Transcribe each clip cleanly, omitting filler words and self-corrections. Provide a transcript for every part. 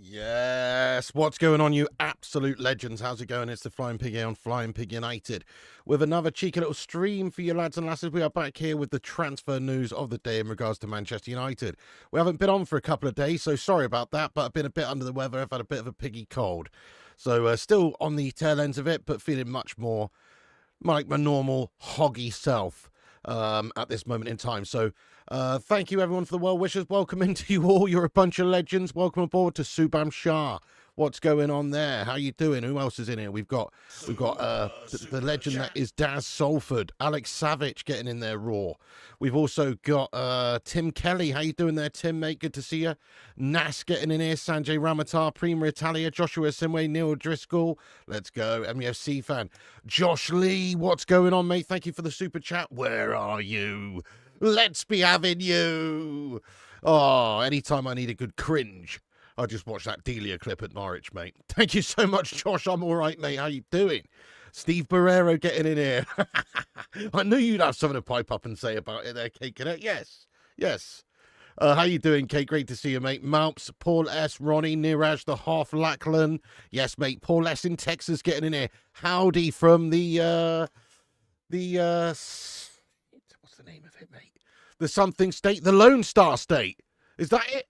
Yes, what's going on, you absolute legends? How's it going? It's the Flying Pig here on Flying Pig United with another cheeky little stream for you lads and lasses. We are back here with the transfer news of the day in regards to Manchester United. We haven't been on for a couple of days, so sorry about that, but I've been a bit under the weather. I've had a bit of a piggy cold. So still on the tail ends of it, but feeling much more like my normal hoggy self at this moment in time. So thank you everyone for the well wishes. Welcome into you all. You're a bunch of legends. Welcome aboard to Subham Shah. What's going on there? How you doing? Who else is in here? We've got the legend that is Daz Salford, Alex Savage getting in there raw. We've also got Tim Kelly. How you doing there, Tim, mate? Good to see you. Nas getting in here. Sanjay Ramatar, Prima Italia, Joshua Simway, Neil Driscoll. Let's go. MEFC fan. Josh Lee, what's going on, mate? Thank you for the super chat. Where are you? Let's be having you. Oh, anytime I need a good cringe, I just watched that Delia clip at Norwich, mate. Thank you so much, Josh. I'm all right, mate. How you doing? Steve Barrero getting in here. I knew you'd have something to pipe up and say about it there, Kate Cadet. Yes. How you doing, Kate? Great to see you, mate. Mounts, Paul S., Ronnie, Niraj, the Half Lackland. Yes, mate. Paul S. in Texas getting in here. Howdy from the what's the name of it, mate? The something state, the Lone Star State. Is that it?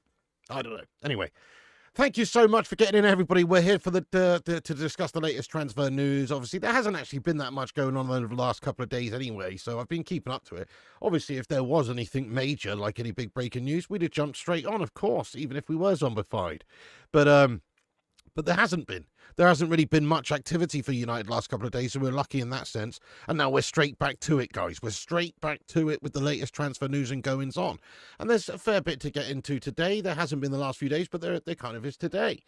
I don't know. Anyway, thank you so much for getting in, everybody. We're here for to discuss the latest transfer news. Obviously, there hasn't actually been that much going on over the last couple of days anyway, so I've been keeping up to it. Obviously, if there was anything major, like any big breaking news, we'd have jumped straight on, of course, even if we were zombified. But there hasn't been. There hasn't really been much activity for United last couple of days, so we're lucky in that sense. And now we're straight back to it, guys. We're straight back to it with the latest transfer news and goings on. And there's a fair bit to get into today. There hasn't been the last few days, but there kind of is today.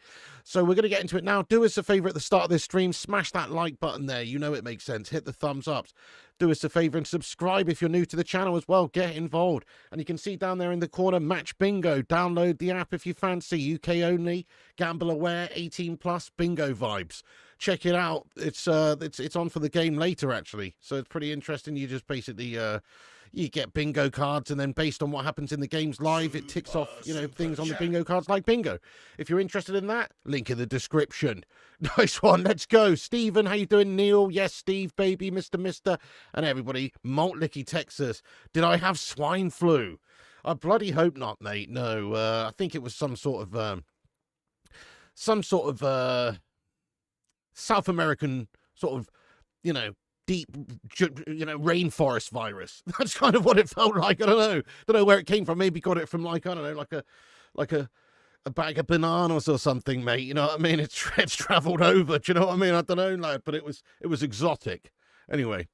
So we're going to get into it now. Do us a favour at the start of this stream. Smash that like button there. You know it makes sense. Hit the thumbs ups. Do us a favour and subscribe if you're new to the channel as well. Get involved. And you can see down there in the corner, Match Bingo. Download the app if you fancy. UK only, gamble aware, 18 plus, bingo vibes. Check it out. It's on for the game later, actually. So it's pretty interesting. You just basically you get bingo cards, and then based on what happens in the games live, it ticks off, things on the bingo cards like bingo. If you're interested in that, link in the description. Nice one. Let's go. Stephen, how you doing? Neil, yes, Steve, baby, Mr. And everybody. Malt Licky, Texas. Did I have swine flu? I bloody hope not, mate. No, I think it was some sort of South American sort of, deep, rainforest virus. That's kind of what it felt like. I don't know where it came from. Maybe got it from like a bag of bananas or something, mate. You know what I mean? It's travelled over. Do you know what I mean? I don't know, lad, but it was exotic. Anyway,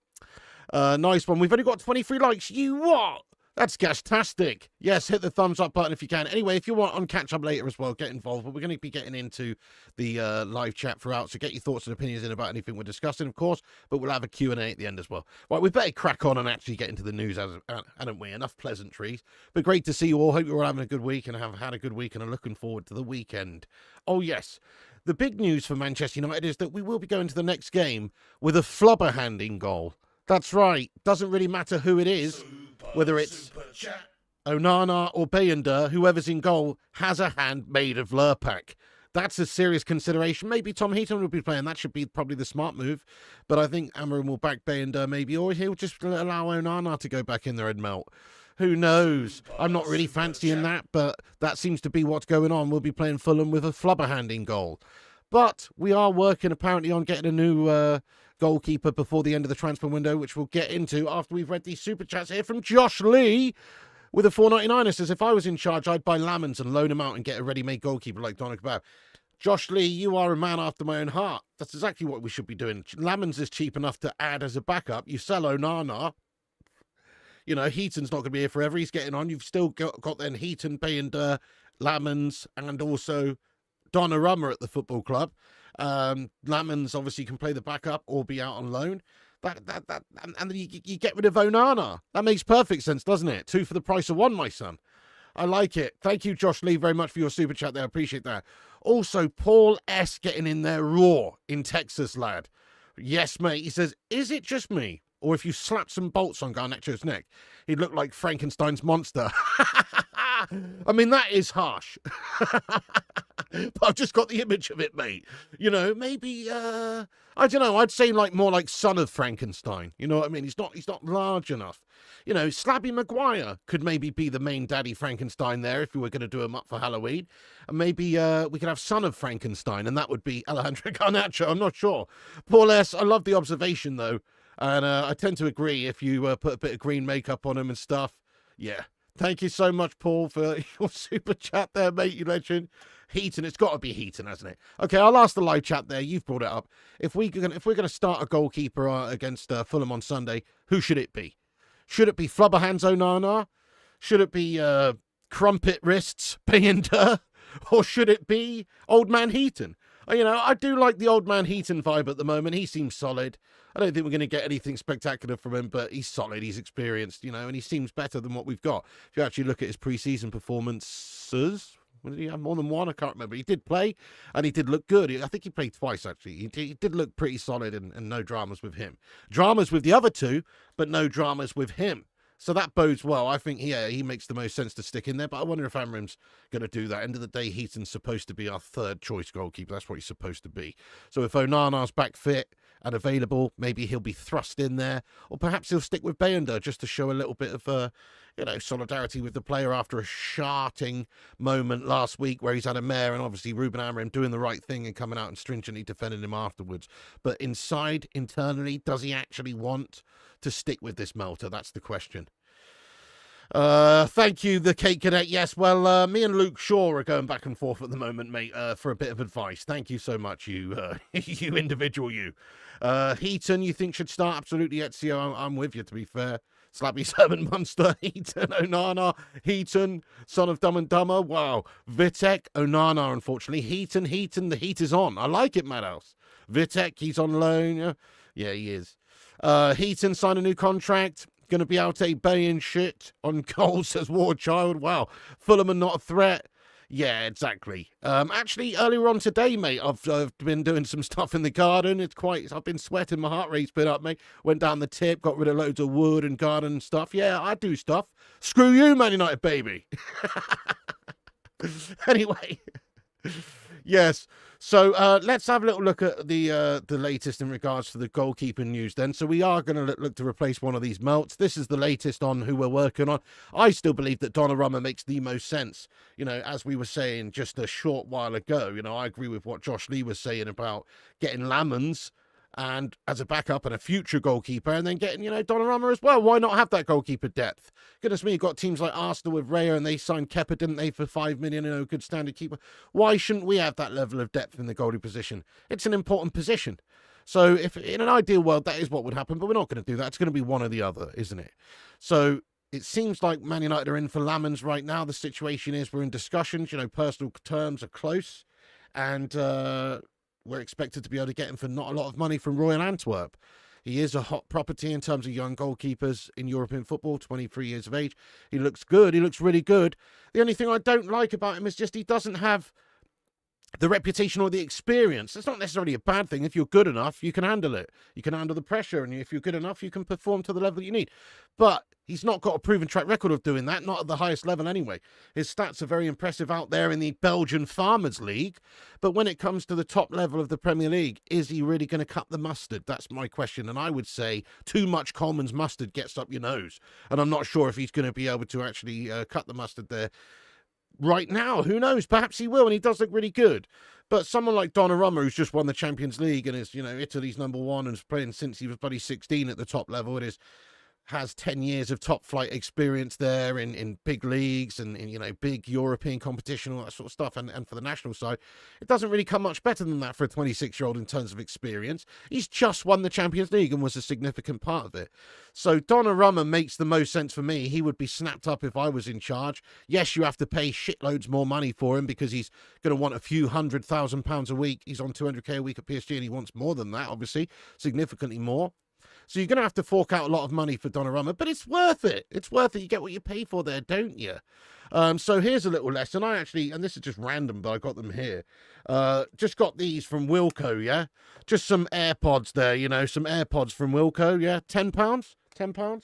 nice one. We've only got 23 likes. You what? That's gastastic. Yes, hit the thumbs up button if you can. Anyway, if you want on catch up later as well, get involved. But we're going to be getting into the live chat throughout, so get your thoughts and opinions in about anything we're discussing, of course. But we'll have a Q&A at the end as well. Right, we better crack on and actually get into the news, haven't we? Enough pleasantries. But great to see you all. Hope you're all having a good week and have had a good week and are looking forward to the weekend. Oh, yes. The big news for Manchester United is that we will be going to the next game with a flubber hand in goal. That's right. Doesn't really matter who it is, whether it's Onana or Bayender, whoever's in goal has a hand made of Lurpak. That's a serious consideration. Maybe Tom Heaton will be playing. That should be probably the smart move. But I think Amarim will back Bayender maybe, or he'll just allow Onana to go back in there and melt. Who knows? I'm not really fancying that, but that seems to be what's going on. We'll be playing Fulham with a flubber hand in goal. But we are working apparently on getting a new goalkeeper before the end of the transfer window, which we'll get into after we've read these super chats here from Josh Lee with a $4.99. It says, if I was in charge, I'd buy Lammens and loan him out and get a ready-made goalkeeper like Donna Kebab. Josh Lee, you are a man after my own heart. That's exactly what we should be doing. Lammens is cheap enough to add as a backup. You sell Onana. Heaton's not going to be here forever. He's getting on. You've still got then Heaton, Bayender, Lammens, and also Donnarumma at the football club. Lammens obviously can play the backup or be out on loan. And then you get rid of Onana. That makes perfect sense, doesn't it? 2 for the price of 1, my son. I like it. Thank you, Josh Lee, very much for your super chat there. I appreciate that. Also, Paul S. getting in there raw in Texas, lad. Yes, mate. He says, is it just me? Or if you slap some bolts on Garnacho's neck, he'd look like Frankenstein's monster. I mean, that is harsh. But I've just got the image of it, mate. You know, maybe, I don't know, I'd say like more like son of Frankenstein. You know what I mean? He's not large enough. You know, Slabby Maguire could maybe be the main daddy Frankenstein there if we were going to do him up for Halloween. And maybe we could have son of Frankenstein, and that would be Alejandro Garnacho. I'm not sure. Paul S., I love the observation, though. And I tend to agree if you put a bit of green makeup on him and stuff. Yeah. Thank you so much, Paul, for your super chat there, mate, you legend. Heaton, it's got to be Heaton, hasn't it? Okay, I'll ask the live chat there. You've brought it up. If we're going to start a goalkeeper against Fulham on Sunday, who should it be? Should it be Flubberhands Onana? Should it be Crumpet Wrists Binder? Or should it be Old Man Heaton? You know, I do like the Old Man Heaton vibe at the moment. He seems solid. I don't think we're going to get anything spectacular from him, but he's solid. He's experienced, you know, and he seems better than what we've got. If you actually look at his pre-season performances, did he have more than one? I can't remember. He did play, and he did look good. I think he played twice, actually. He did look pretty solid, and no dramas with him. Dramas with the other two, but no dramas with him. So that bodes well. I think, yeah, he makes the most sense to stick in there, but I wonder if Amram's going to do that. End of the day, Heaton's supposed to be our third choice goalkeeper. That's what he's supposed to be. So if Onana's back fit and available, maybe he'll be thrust in there, or perhaps he'll stick with Bayender just to show a little bit of, solidarity with the player after a sharting moment last week where he's had a mare, and obviously Ruben Amorim doing the right thing and coming out and stringently defending him afterwards. But internally, does he actually want to stick with this Melter? That's the question. Thank you, the Cake Cadet. Yes, well, me and Luke Shaw are going back and forth at the moment, mate, for a bit of advice. Thank you so much, you you individual, you. Heaton, you think should start? Absolutely, Ezio, I'm with you, to be fair. Slappy Servant Monster, Heaton, Onana, Heaton, Son of Dumb and Dumber. Wow. Vitek, Onana, unfortunately. Heaton, the heat is on. I like it, Madhouse. Vitek, he's on loan. Yeah, he is. Heaton signed a new contract. Going to be out a baying shit on goal, says War Child. Wow. Fulham are not a threat. Yeah, exactly. Actually, earlier on today, mate, I've been doing some stuff in the garden. I've been sweating. My heart rate's been up, mate. Went down the tip, got rid of loads of wood and garden and stuff. Yeah, I do stuff. Screw you, Man United, baby. Anyway. Yes. So let's have a little look at the latest in regards to the goalkeeping news then. So we are going to look to replace one of these melts. This is the latest on who we're working on. I still believe that Donnarumma makes the most sense. You know, as we were saying just a short while ago, you know, I agree with what Josh Lee was saying about getting Lammens and as a backup and a future goalkeeper, and then getting, Donnarumma as well. Why not have that goalkeeper depth? Goodness me, you've got teams like Arsenal with Raya, and they signed Kepa, didn't they, for 5 million, good standard keeper. Why shouldn't we have that level of depth in the goalie position? It's an important position. So if in an ideal world, that is what would happen, but we're not going to do that. It's going to be one or the other, isn't it? So it seems like Man United are in for Lammens right now. The situation is we're in discussions, personal terms are close, and we're expected to be able to get him for not a lot of money from Royal Antwerp. He is a hot property in terms of young goalkeepers in European football, 23 years of age. He looks good. He looks really good. The only thing I don't like about him is just he doesn't have the reputation or the experience. It's not necessarily a bad thing. If you're good enough, you can handle it. You can handle the pressure, and if you're good enough, you can perform to the level that you need. But he's not got a proven track record of doing that, not at the highest level anyway. His stats are very impressive out there in the Belgian Farmers League, but when it comes to the top level of the Premier League, is he really going to cut the mustard? That's my question, and I would say too much Coleman's mustard gets up your nose, and I'm not sure if he's going to be able to actually cut the mustard there. Right now, who knows? Perhaps he will, and he does look really good. But someone like Donnarumma, who's just won the Champions League and is, Italy's number one and is playing since he was bloody 16 at the top level, has 10 years of top flight experience there in big leagues and in big European competition, all that sort of stuff. And for the national side, it doesn't really come much better than that for a 26-year-old in terms of experience. He's just won the Champions League and was a significant part of it. So Donnarumma makes the most sense for me. He would be snapped up if I was in charge. Yes, you have to pay shitloads more money for him because he's going to want a few £100,000 a week. He's on 200k a week at PSG and he wants more than that, obviously, significantly more. So you're going to have to fork out a lot of money for Donnarumma, but it's worth it. It's worth it. You get what you pay for there, don't you? So here's a little lesson. And this is just random, but I got them here. Just got these from Wilco, yeah? Just some AirPods there, some AirPods from Wilco, yeah? £10? £10?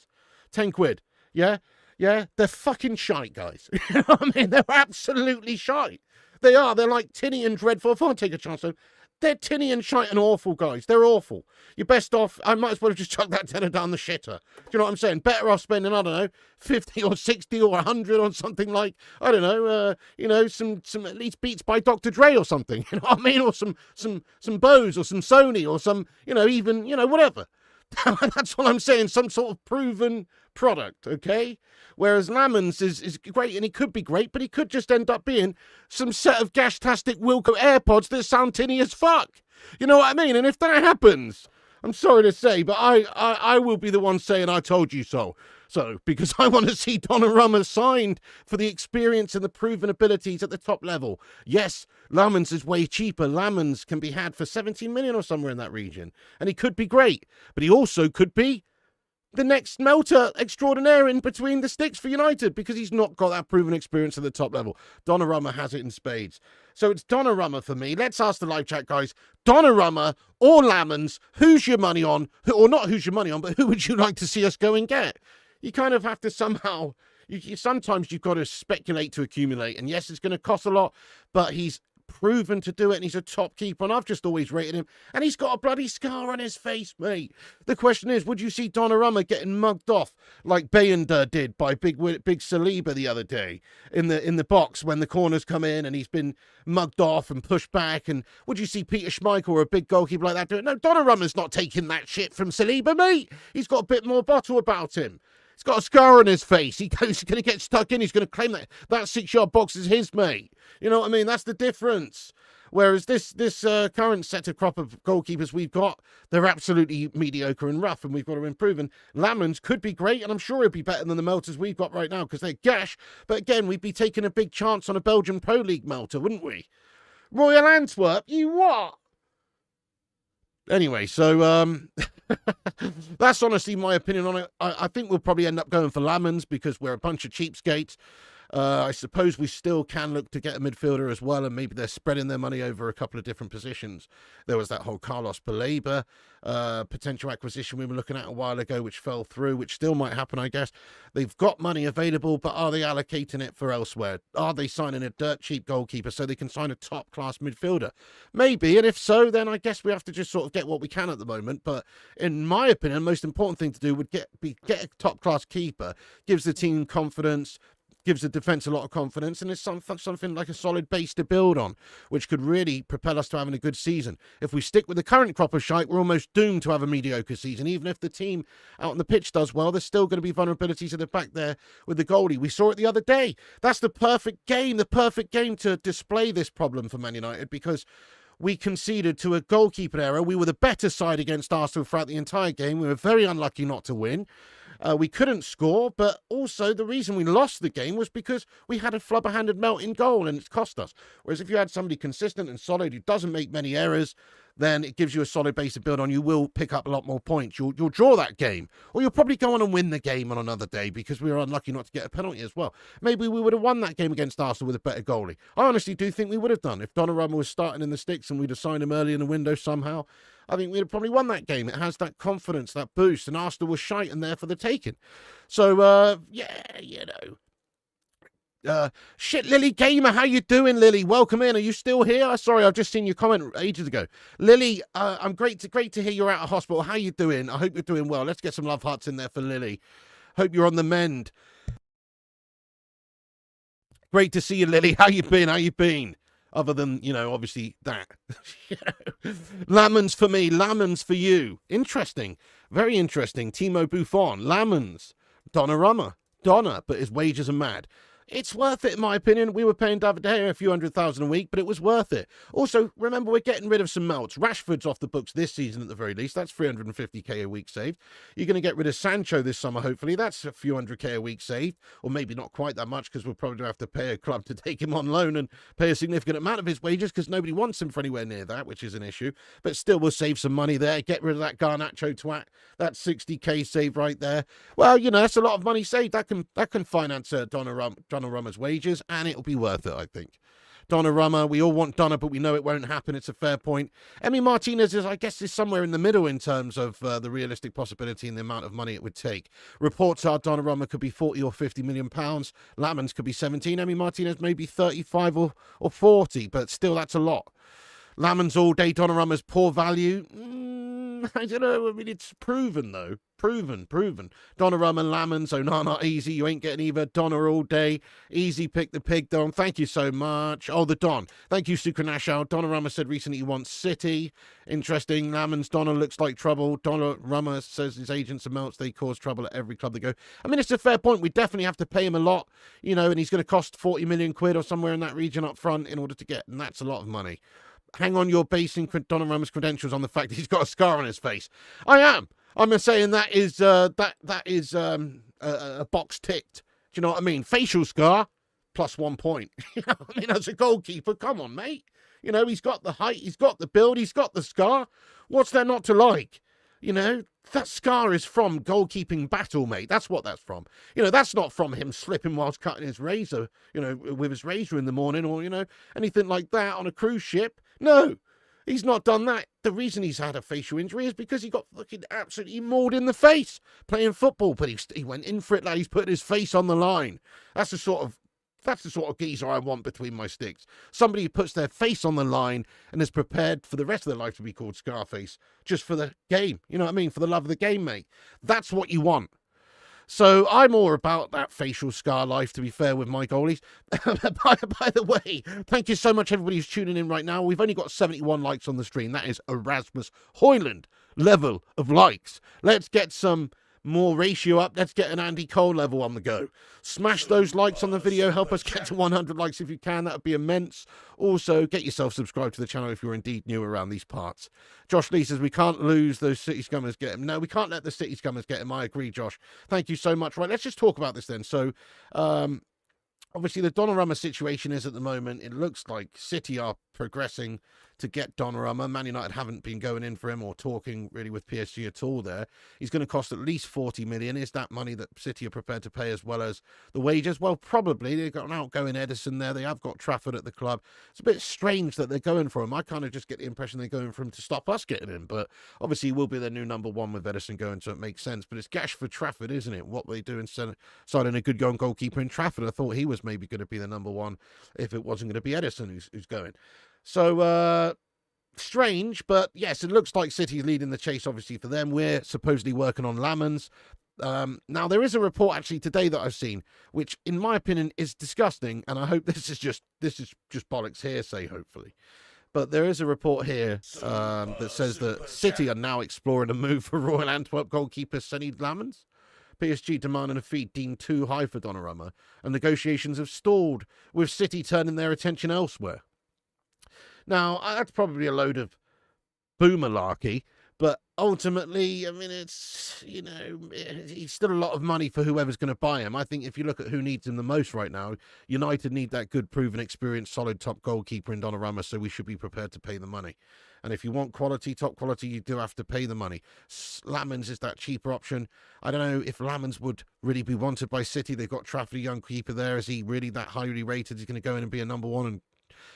10 quid, yeah? Yeah? They're fucking shite, guys. You know what I mean? They're absolutely shite. They are. They're like tinny and dreadful. If I take a chance, though, they're tinny and shite and awful, guys. They're awful. You're best off, I might as well have just chucked that tenner down the shitter. Do you know what I'm saying? Better off spending, I don't know, 50 or 60 or 100 on something like, I don't know, some at least Beats by Dr. Dre or something. You know what I mean? Or some Bose or some Sony or some, even, whatever. That's what I'm saying. Some sort of proven product, okay? Whereas Lammens is great, and he could be great, but he could just end up being some set of gashtastic Wilco AirPods that sound tinny as fuck. You know what I mean? And if that happens, I'm sorry to say, but I will be the one saying I told you so. So, because I want to see Donnarumma signed for the experience and the proven abilities at the top level. Yes, Lammens is way cheaper. Lammens can be had for 17 million or somewhere in that region. And he could be great, but he also could be the next melter extraordinaire in between the sticks for United, because he's not got that proven experience at the top level. Donnarumma has it in spades. So it's Donnarumma for me. Let's ask the live chat, guys. Donnarumma or Lammens, who's your money on? Or not who's your money on, but who would you like to see us go and get? You kind of have to somehow, sometimes you've got to speculate to accumulate. And yes, it's going to cost a lot, but he's proven to do it, and he's a top keeper, and I've just always rated him, and he's got a bloody scar on his face, mate. The question is, would you see Donnarumma getting mugged off like Bayern did by big Saliba the other day in the box when the corners come in and he's been mugged off and pushed back? And would you see Peter Schmeichel or a big goalkeeper like that do it? No, Donnarumma's not taking that shit from Saliba, mate. He's got a bit more bottle about him. He's got a scar on his face. He's going to get stuck in. He's going to claim that 6-yard box is his, mate. You know what I mean? That's the difference. Whereas this current set of crop of goalkeepers we've got, they're absolutely mediocre and rough, and we've got to improve. And Lammens could be great, and I'm sure he'll be better than the melters we've got right now because they're gash. But again, we'd be taking a big chance on a Belgian Pro League melter, wouldn't we? Royal Antwerp, you what? Anyway, so that's honestly my opinion on it. I think we'll probably end up going for Lammens because we're a bunch of cheapskates. I suppose we still can look to get a midfielder as well, and maybe they're spreading their money over a couple of different positions. There was that whole Carlos Baleba potential acquisition we were looking at a while ago, which fell through, which still might happen, I guess. They've got money available, but are they allocating it for elsewhere? Are they signing a dirt cheap goalkeeper so they can sign a top-class midfielder? Maybe, and if so, then I guess we have to just sort of get what we can at the moment. But in my opinion, the most important thing to do would get a top-class keeper, gives the team confidence, gives the defence a lot of confidence, and it's something like a solid base to build on, which could really propel us to having a good season. If we stick with the current crop of shite, we're almost doomed to have a mediocre season. Even if the team out on the pitch does well, there's still going to be vulnerabilities at the back there with the goalie. We saw it the other day. That's the perfect game to display this problem for Man United, because we conceded to a goalkeeper error. We were the better side against Arsenal throughout the entire game. We were very unlucky not to win. We couldn't score, but also the reason we lost the game was because we had a flubber-handed melt in goal, and it's cost us. Whereas if you had somebody consistent and solid who doesn't make many errors, then it gives you a solid base to build on. You will pick up a lot more points. You'll draw that game, or you'll probably go on and win the game on another day because we were unlucky not to get a penalty as well. Maybe we would have won that game against Arsenal with a better goalie. I honestly do think we would have done. If Donnarumma was starting in the sticks and we'd have signed him early in the window somehow, I think we'd have probably won that game. It has that confidence, that boost, and Arsenal was shite and there for the taking. So, shit, Lily Gamer, how you doing, Lily? Welcome in. Are you still here? Sorry, I've just seen your comment ages ago. Lily, I'm great to hear you're out of hospital. How you doing? I hope you're doing well. Let's get some love hearts in there for Lily. Hope you're on the mend. Great to see you, Lily. How you been? Other than, obviously that. Lammens for me, Lammens for you. Interesting. Very interesting. Timo Buffon, Lammens, Donnarumma. But his wages are mad. It's worth it, in my opinion. We were paying David De Gea a few $100,000 a week, but it was worth it. Also, remember, we're getting rid of some melts. Rashford's off the books this season at the very least. That's $350K a week saved. You're going to get rid of Sancho this summer, hopefully. That's a few $100K a week saved. Or maybe not quite that much, because we'll probably have to pay a club to take him on loan and pay a significant amount of his wages, because nobody wants him for anywhere near that, which is an issue. But still, we'll save some money there. Get rid of that Garnacho twat. That's $60K saved right there. Well, that's a lot of money saved. That can finance Donnarumma's wages, and it'll be worth it, I think. Donnarumma. We all want Donna, but we know it won't happen. It's a fair point. Emi Martinez is, I guess, is somewhere in the middle in terms of the realistic possibility and the amount of money it would take. Reports are Donnarumma could be 40 or 50 million pounds. Lammens could be 17. Emi Martinez maybe 35 or 40, but still that's a lot. Lammens all day, Donnarumma's poor value. I don't know. I mean, it's proven, though. Proven. Donnarumma, Lammens, Onana, easy. You ain't getting either. Donna all day. Easy pick the pig, Don. Thank you so much. Oh, the Don. Thank you, Sukranash. Donnarumma said recently he wants City. Interesting. Lammens, Donna looks like trouble. Donnarumma says his agents are melts. They cause trouble at every club they go. I mean, it's a fair point. We definitely have to pay him a lot, you know, and he's going to cost 40 million quid or somewhere in that region up front in order to get, and that's a lot of money. Hang on, you're basing Donnarumma's credentials on the fact that he's got a scar on his face. I am. I'm saying that is a box ticked. Do you know what I mean? Facial scar, plus 1 point. I mean, as a goalkeeper, come on, mate. You know, he's got the height, he's got the build, he's got the scar. What's there not to like? You know, that scar is from goalkeeping battle, mate. That's what that's from. You know, that's not from him slipping whilst cutting his razor, you know, with his razor in the morning or, you know, anything like that on a cruise ship. No, he's not done that. The reason he's had a facial injury is because he got fucking absolutely mauled in the face playing football. But he went in for it, lad. He's putting his face on the line. That's the sort of geezer I want between my sticks. Somebody who puts their face on the line and is prepared for the rest of their life to be called Scarface, just for the game. You know what I mean? For the love of the game, mate. That's what you want. So I'm all about that facial scar life, to be fair, with my goalies. By the way, thank you so much, everybody who's tuning in right now. We've only got 71 likes on the stream. That is a Rasmus Hojlund level of likes. Let's get some more ratio up. Let's get an Andy Cole level on the go. Smash those likes on the video. Help us get to 100 likes if you can. That would be immense. Also, get yourself subscribed to the channel if you're indeed new around these parts. Josh Lee says, we can't lose those City Scummers get him. No, we can't let the City Scummers get him. I agree, Josh. Thank you so much. Right, let's just talk about this then. So, obviously, the Donnarumma situation is at the moment, it looks like City are progressing to get Donnarumma. Man United haven't been going in for him or talking really with PSG at all there. He's going to cost at least 40 million. Is that money that City are prepared to pay as well as the wages? Well, probably. They've got an outgoing Edison there. They have got Trafford at the club. It's a bit strange that they're going for him. I kind of just get the impression they're going for him to stop us getting him. But obviously, he will be their new number one with Edison going, so it makes sense. But it's gash for Trafford, isn't it? What they do in signing a good going goalkeeper in Trafford. I thought he was maybe going to be the number one if it wasn't going to be Edison who's going. So, strange, but yes, it looks like City's leading the chase, obviously, for them. We're supposedly working on Lammens. Now, there is a report actually today that I've seen, which, in my opinion, is disgusting, and I hope this is just bollocks hearsay, hopefully. But there is a report here that says that City are now exploring a move for Royal Antwerp goalkeeper Senne Lammens. PSG demanding a fee deemed too high for Donnarumma, and negotiations have stalled, with City turning their attention elsewhere. Now, that's probably a load of boomerlarky, but ultimately, I mean, it's, you know, it's still a lot of money for whoever's going to buy him. I think if you look at who needs him the most right now, United need that good, proven, experienced, solid top goalkeeper in Donnarumma, so we should be prepared to pay the money. And if you want quality, top quality, you do have to pay the money. Lammens is that cheaper option. I don't know if Lammens would really be wanted by City. They've got Trafford, a young keeper there. Is he really that highly rated? He's going to go in and be a number one, and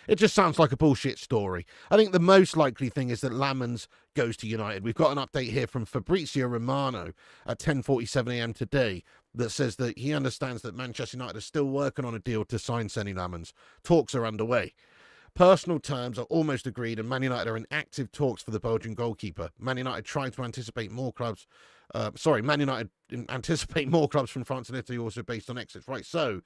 it just sounds like a bullshit story. I think the most likely thing is that Lammens goes to United. We've got an update here from Fabrizio Romano at 10:47 a.m. today that says that he understands that Manchester United are still working on a deal to sign Senne Lammens. Talks are underway. Personal terms are almost agreed, and Man United are in active talks for the Belgian goalkeeper. Man United trying to anticipate more clubs. Man United anticipate more clubs from France and Italy, also based on exits. Right, so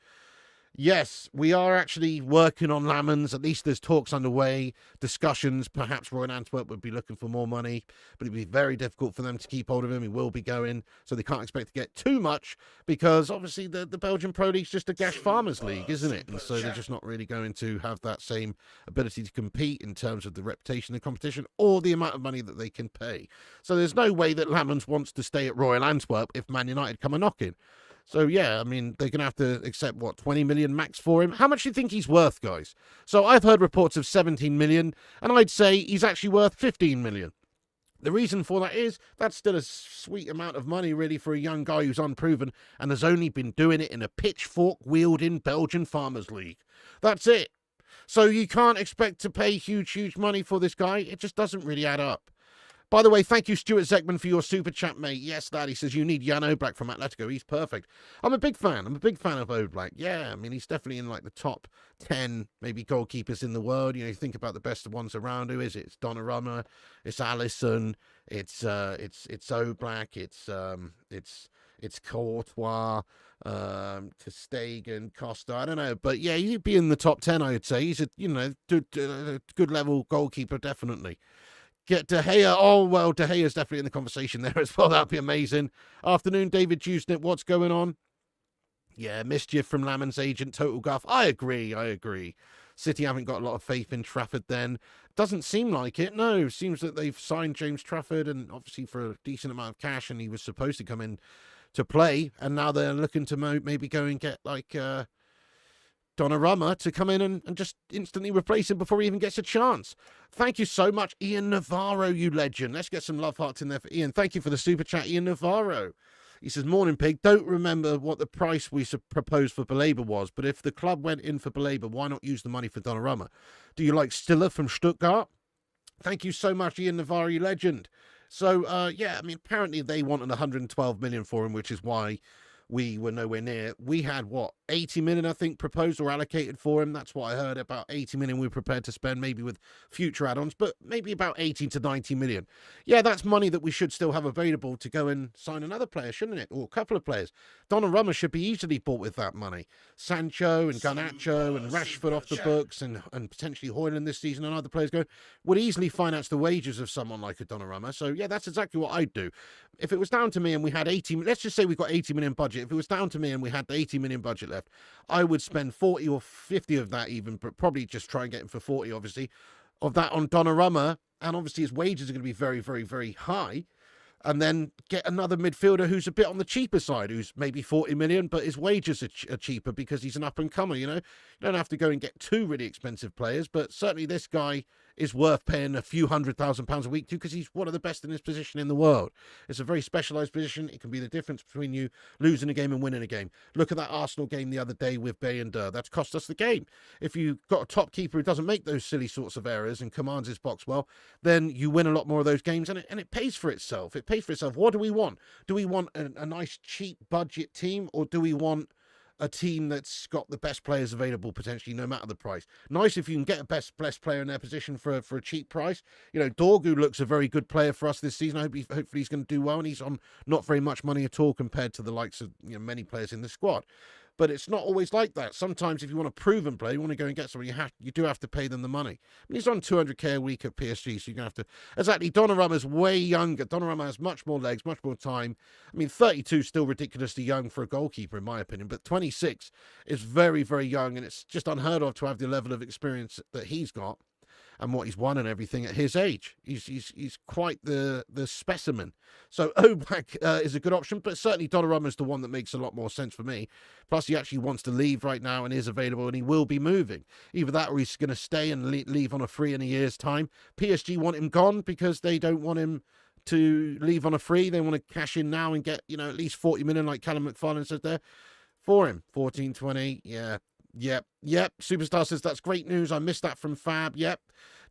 yes, we are actually working on Lammens. At least there's talks underway, discussions. Perhaps Royal Antwerp would be looking for more money, but it'd be very difficult for them to keep hold of him. He will be going, so they can't expect to get too much because obviously the Belgian Pro League's just a gash farmers league, isn't it? And so they're just not really going to have that same ability to compete in terms of the reputation of the competition or the amount of money that they can pay. So there's no way that Lammens wants to stay at Royal Antwerp if Man United come a knocking. So, yeah, I mean, they're going to have to accept, what, 20 million max for him? How much do you think he's worth, guys? So I've heard reports of 17 million, and I'd say he's actually worth 15 million. The reason for that is that's still a sweet amount of money, really, for a young guy who's unproven and has only been doing it in a pitchfork-wielding Belgian Farmers League. That's it. So you can't expect to pay huge money for this guy. It just doesn't really add up. By the way, thank you, Stuart Zekman, for your super chat, mate. Yes, lad. He says you need Jan Oblak from Atletico. He's perfect. I'm a big fan. I'm a big fan of Oblak. Yeah, I mean, he's definitely in like the top 10, maybe goalkeepers in the world. You know, you think about the best ones around. Who is it? It's Donnarumma. It's Alisson. It's Oblak. It's Courtois. To Stegen, Costa. I don't know, but yeah, he'd be in the top 10. I would say he's a good level goalkeeper, definitely. Get De Gea. Oh, well, De Gea's definitely in the conversation there as well. That'd be amazing. Afternoon, David Jusnit. What's going on? Yeah, mischief from Lammens' agent, total guff. I agree. City haven't got a lot of faith in Trafford then. Doesn't seem like it, no. Seems that they've signed James Trafford, and obviously for a decent amount of cash, and he was supposed to come in to play, and now they're looking to maybe go and get like Donnarumma to come in and just instantly replace him before he even gets a chance. Thank you so much, Ian Navarro, you legend. Let's get some love hearts in there for Ian. Thank you for the super chat, Ian Navarro. He says, morning, Pig. Don't remember what the price we proposed for Baleba was, but if the club went in for Baleba, why not use the money for Donnarumma? Do you like Stiller from Stuttgart? Thank you so much, Ian Navarro, you legend. So, yeah, I mean, apparently they wanted 112 million for him, which is why we were nowhere near. We had, 80 million, I think, proposed or allocated for him. That's what I heard. About 80 million we were prepared to spend, maybe with future add-ons, but maybe about 80 to 90 million. Yeah, that's money that we should still have available to go and sign another player, shouldn't it? Or a couple of players. Donnarumma should be easily bought with that money. Sancho and Garnacho and Rashford off the books, and potentially Hojlund this season and other players would easily finance the wages of someone like a Donnarumma. So, yeah, that's exactly what I'd do. If it was down to me and we had 80, let's just say we got 80 million budget. If it was down to me and we had the 80 million budget left, I would spend 40 or 50 of that even, but probably just try and get him for 40, obviously, of that on Donnarumma. And obviously his wages are going to be very, very, very high. And then get another midfielder who's a bit on the cheaper side, who's maybe 40 million, but his wages are cheaper because he's an up-and-comer, you know. You don't have to go and get two really expensive players, but certainly this guy is worth paying a few £100,000 a week to, because he's one of the best in his position in the world. It's a very specialised position. It can be the difference between you losing a game and winning a game. Look at that Arsenal game the other day with Bayern. That's cost us the game. If you've got a top keeper who doesn't make those silly sorts of errors and commands his box well, then you win a lot more of those games, and it pays for itself. It pays for itself. What do we want? Do we want a nice cheap budget team, or do we want a team that's got the best players available potentially, no matter the price? Nice if you can get a best player in their position for a cheap price. You know, Dorgu looks a very good player for us this season. Hopefully he's going to do well, and he's on not very much money at all compared to the likes of many players in the squad. But it's not always like that. Sometimes if you want a proven player, you want to go and get someone, you do have to pay them the money. I mean, he's on 200k a week at PSG, so you're going to have to... Exactly, Donnarumma's way younger. Donnarumma has much more legs, much more time. I mean, 32 is still ridiculously young for a goalkeeper, in my opinion, but 26 is very, very young, and it's just unheard of to have the level of experience that he's got and what he's won and everything at his age. He's quite the specimen. So Oblak is a good option, but certainly Donnarumma is the one that makes a lot more sense for me. Plus, he actually wants to leave right now and is available, and he will be moving. Either that or he's going to stay and leave on a free in a year's time. PSG want him gone because they don't want him to leave on a free. They want to cash in now and get, at least 40 million, like Callum McFarlane said there, for him. 14, 20, yeah. Yep. Superstar says, that's great news. I missed that from Fab. Yep.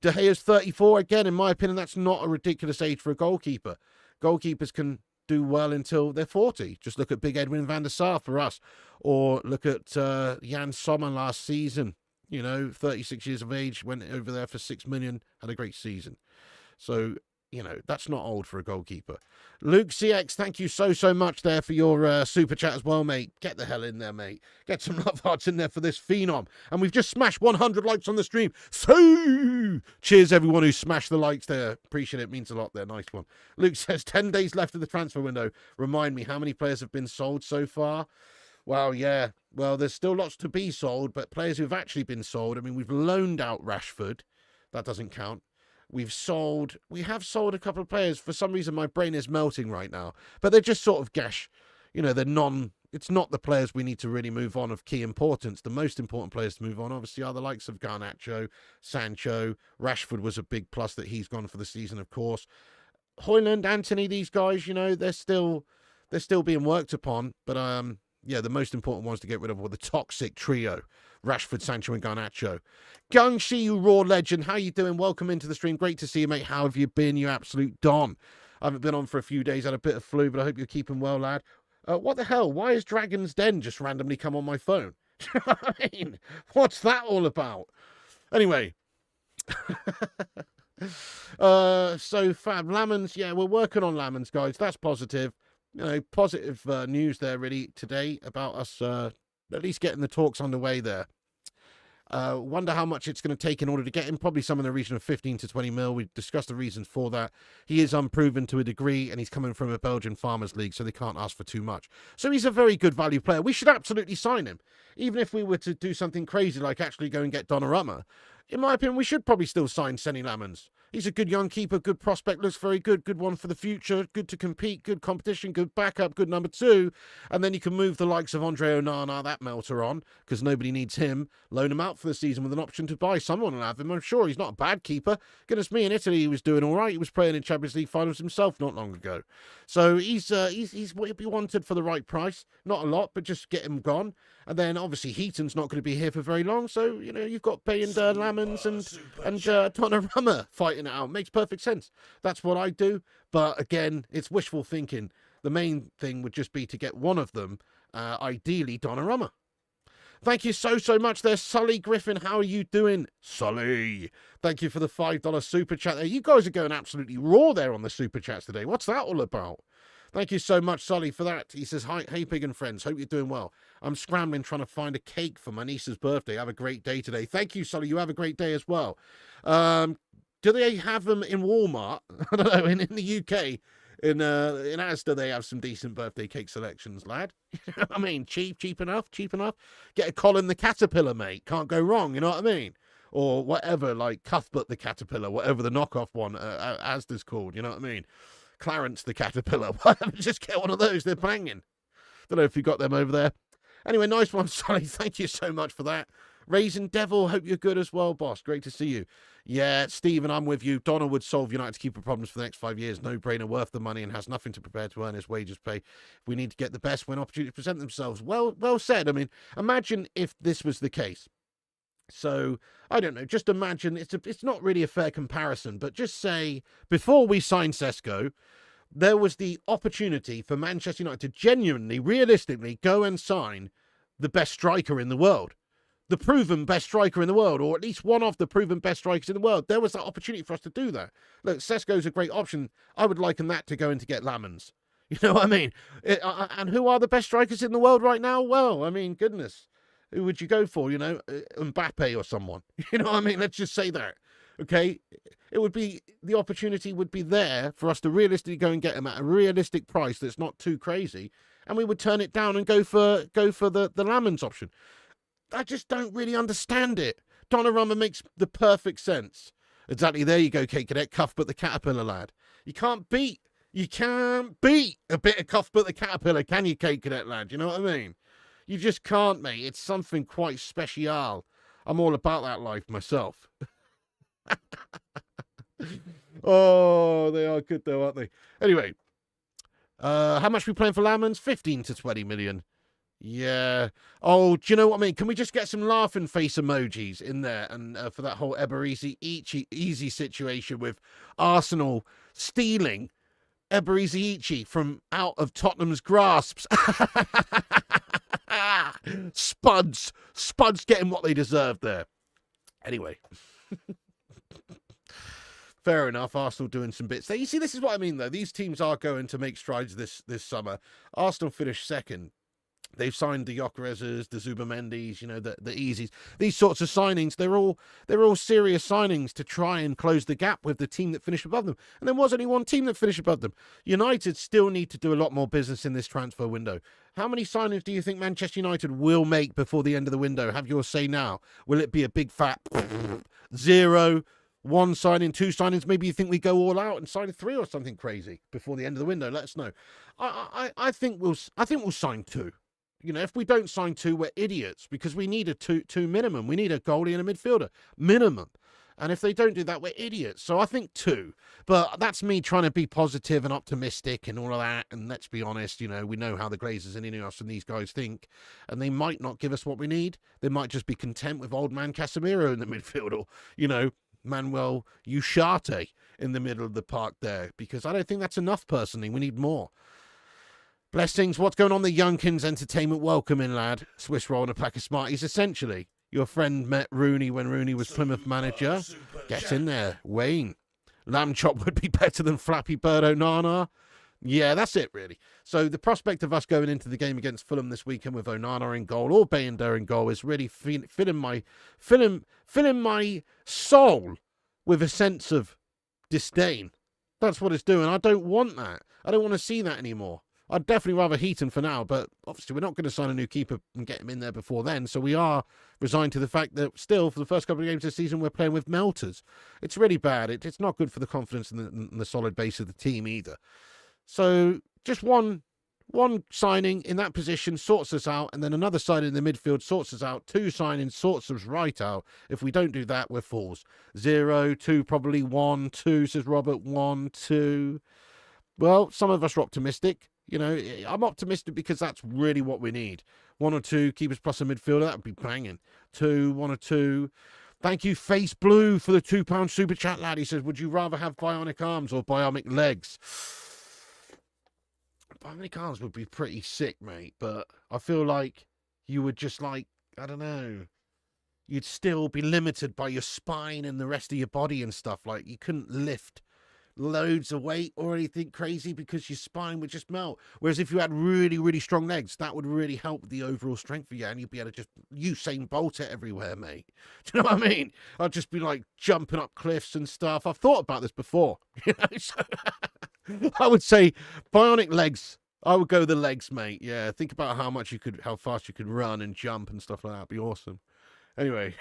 De Gea's 34. Again, in my opinion, that's not a ridiculous age for a goalkeeper. Goalkeepers can do well until they're 40. Just look at Big Edwin van der Sar for us. Or look at Jan Sommer last season. 36 years of age, went over there for 6 million, had a great season. So, that's not old for a goalkeeper. Luke CX, thank you so much there for your super chat as well, mate. Get the hell in there, mate. Get some love hearts in there for this phenom. And we've just smashed 100 likes on the stream. So, cheers everyone who smashed the likes there. Appreciate it. Means a lot there. Nice one. Luke says, 10 days left of the transfer window. Remind me, how many players have been sold so far? Well, yeah. Well, there's still lots to be sold, but players who've actually been sold, I mean, we've loaned out Rashford. That doesn't count. We have sold a couple of players. For some reason, my brain is melting right now. But they're just sort of gash. It's not the players we need to really move on of key importance. The most important players to move on, obviously, are the likes of Garnacho, Sancho. Rashford was a big plus that he's gone for the season, of course. Hojlund, Anthony, these guys, they're still being worked upon. But, yeah, the most important ones to get rid of were the toxic trio. Rashford, Sancho and Garnacho. Gungshi, you raw legend. How you doing? Welcome into the stream. Great to see you, mate. How have you been, you absolute don? I haven't been on for a few days. Had a bit of flu, but I hope you're keeping well, lad. What the hell? Why has Dragon's Den just randomly come on my phone? Do you know what I mean? What's that all about? Anyway. So Fab Lammens, yeah, we're working on Lammens, guys. That's positive. You know, positive news there really today about us at least getting the talks underway there. Wonder how much it's going to take in order to get him. Probably some in the region of 15 to 20 mil. We've discussed the reasons for that. He is unproven to a degree, and he's coming from a Belgian Farmers League, so they can't ask for too much. So he's a very good value player. We should absolutely sign him. Even if we were to do something crazy like actually go and get Donnarumma, in my opinion, we should probably still sign Senne Lammens. He's a good young keeper, good prospect, looks very good, good one for the future, good to compete, good competition, good backup, good number two. And then you can move the likes of Andre Onana, that melter on, because nobody needs him. Loan him out for the season with an option to buy someone and have him. I'm sure he's not a bad keeper. Goodness me, in Italy he was doing all right. He was playing in Champions League finals himself not long ago. So he's what he'd be wanted for the right price. Not a lot, but just get him gone. And then obviously Heaton's not going to be here for very long. So, you know, you've got Bay and Lammens and Donnarumma fighting it out. Makes perfect sense. That's what I do. But again, it's wishful thinking. The main thing would just be to get one of them, ideally Donnarumma. Thank you so much there, Sully Griffin. How are you doing, Sully? Thank you for the $5 super chat there. You guys are going absolutely raw there on the super chats today. What's that all about? Thank you so much, Sully, for that. He says, hi, hey, Pig and friends. Hope you're doing well. I'm scrambling trying to find a cake for my niece's birthday. Have a great day today. Thank you, Sully. You have a great day as well. Do they have them in Walmart? I don't know. In the UK, in Asda, they have some decent birthday cake selections, lad. You know what I mean? Cheap enough. Get a Colin the Caterpillar, mate. Can't go wrong. You know what I mean? Or whatever, like Cuthbert the Caterpillar, whatever the knockoff one Asda's called. You know what I mean? Clarence the Caterpillar. Just get one of those. They're banging. Don't know if you got them over there. Anyway, nice one, Sonny. Thank you so much for that. Raisin Devil, hope you're good as well, boss. Great to see you. Yeah, Stephen, I'm with you. Donner would solve United's keeper problems for the next 5 years. No-brainer, worth the money, and has nothing to prepare to earn his wages pay. We need to get the best when opportunities present themselves. Well said. I mean, imagine if this was the case. So, I don't know, just imagine, it's not really a fair comparison, but just say, before we signed Sesko, there was the opportunity for Manchester United to genuinely, realistically go and sign the best striker in the world. The proven best striker in the world, or at least one of the proven best strikers in the world. There was that opportunity for us to do that. Look, Sesko's a great option. I would liken that to going to get Lammens. You know what I mean? And who are the best strikers in the world right now? Well, I mean, goodness. Who would you go for, you know? Mbappe or someone. You know what I mean? Let's just say that. Okay? It would be, the opportunity would be there for us to realistically go and get him at a realistic price that's not too crazy. And we would turn it down and go for the Lammens option. I just don't really understand it. Donnarumma makes the perfect sense. Exactly, there you go, Kate Cadet. Cuthbert the Caterpillar, lad. You can't beat a bit of Cuthbert the Caterpillar, can you, Kate Cadet, lad? You know what I mean? You just can't, mate. It's something quite special. I'm all about that life myself. Oh, they are good though, aren't they? Anyway, how much are we playing for Lammens? 15 to 20 million. Yeah. Oh, do you know what I mean? Can we just get some laughing face emojis in there and for that whole Eberechi situation with Arsenal stealing Eberechi from out of Tottenham's grasps? Spuds getting what they deserve there. Anyway. Fair enough. Arsenal doing some bits there. You see, this is what I mean, though. These teams are going to make strides this summer. Arsenal finished second. They've signed the Gyökereses, the Zubamendis, you know, the Easies. These sorts of signings, they're all serious signings to try and close the gap with the team that finished above them. And there was only one team that finished above them. United still need to do a lot more business in this transfer window. How many signings do you think Manchester United will make before the end of the window? Have your say now. Will it be a big fat 0, 1 signing, 2 signings? Maybe you think we go all out and sign 3 or something crazy before the end of the window. Let us know. I think we'll sign 2. You know, if we don't sign 2, we're idiots because we need a two minimum. We need a goalie and a midfielder minimum. And if they don't do that, we're idiots. So I think 2. But that's me trying to be positive and optimistic and all of that. And let's be honest, we know how the Glazers and Ineos and these guys think. And they might not give us what we need. They might just be content with old man Casemiro in the midfield or, Manuel Ugarte in the middle of the park there. Because I don't think that's enough, personally. We need more. Blessings. What's going on the Youngkins Entertainment? Welcome in, lad. Swiss roll and a pack of Smarties, essentially. Your friend met Rooney when Rooney was Plymouth manager. Get in there, Wayne. Lamb chop would be better than Flappy Bird Onana. Yeah, that's it, really. So the prospect of us going into the game against Fulham this weekend with Onana in goal or Bayender in goal is really filling my soul with a sense of disdain. That's what it's doing. I don't want that. I don't want to see that anymore. I'd definitely rather Heaton for now, but obviously we're not going to sign a new keeper and get him in there before then, so we are resigned to the fact that still, for the first couple of games this season, we're playing with melters. It's really bad. It's not good for the confidence and the solid base of the team either. So just one signing in that position sorts us out, and then another signing in the midfield sorts us out. 2 signings sorts us right out. If we don't do that, we're fools. 0, 2, probably 1, 2, says Robert. 1, 2. Well, some of us are optimistic. I'm optimistic because that's really what we need. 1 or 2 keepers plus a midfielder, that would be banging. 2, 1 or 2. Thank you, Face Blue, for the £2 super chat, lad. He says, would you rather have bionic arms or bionic legs? Bionic arms would be pretty sick, mate, but I feel like you would just I don't know, you'd still be limited by your spine and the rest of your body and stuff. Like, you couldn't lift loads of weight or anything crazy because your spine would just melt. Whereas if you had really, really strong legs, that would really help the overall strength of you, and you'd be able to just Usain Bolt it everywhere, mate. Do you know what I mean? I'd just be jumping up cliffs and stuff. I've thought about this before. So I would say bionic legs. I would go the legs, mate. Yeah, think about how fast you could run and jump and stuff like that. That'd be awesome. Anyway,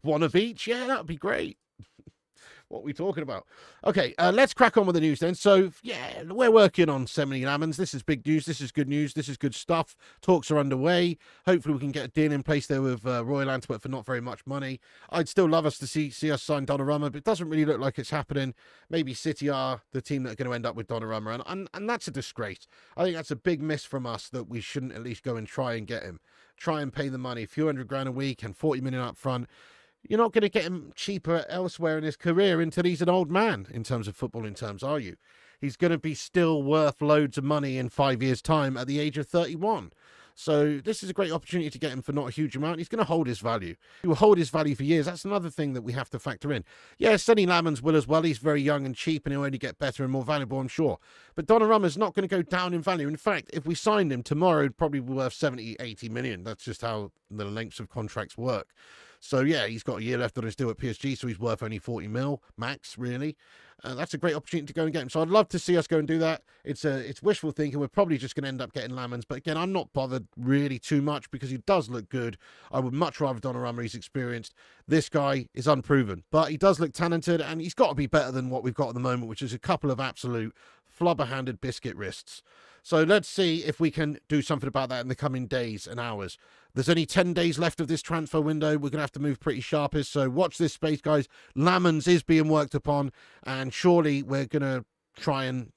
1 of each. Yeah, that'd be great. What are we talking about? Okay, let's crack on with the news then. So, yeah, we're working on Senne Lammens. This is big news. This is good news. This is good stuff. Talks are underway. Hopefully we can get a deal in place there with Royal Antwerp for not very much money. I'd still love us to see us sign Donnarumma, but it doesn't really look like it's happening. Maybe City are the team that are going to end up with Donnarumma, and that's a disgrace. I think that's a big miss from us that we shouldn't at least go and try and get him. Try and pay the money, a few £100,000 a week and 40 million up front. You're not going to get him cheaper elsewhere in his career until he's an old man in terms of footballing terms, are you? He's going to be still worth loads of money in 5 years' time at the age of 31. So this is a great opportunity to get him for not a huge amount. He's going to hold his value. He will hold his value for years. That's another thing that we have to factor in. Yeah, Senne Lammens will as well. He's very young and cheap, and he'll only get better and more valuable, I'm sure. But Donnarumma's not going to go down in value. In fact, if we signed him tomorrow, it'd probably be worth 70, 80 million. That's just how the lengths of contracts work. So, yeah, he's got a year left on his deal at PSG, so he's worth only 40 mil, max, really. That's a great opportunity to go and get him. So I'd love to see us go and do that. It's wishful thinking. We're probably just going to end up getting Lammens. But, again, I'm not bothered really too much because he does look good. I would much rather Donnarumma. He's experienced. This guy is unproven. But he does look talented, and he's got to be better than what we've got at the moment, which is a couple of absolute flubber-handed biscuit wrists. So let's see if we can do something about that in the coming days and hours. There's only 10 days left of this transfer window. We're going to have to move pretty sharpish. So watch this space, guys. Lammens is being worked upon, and surely we're going to try and,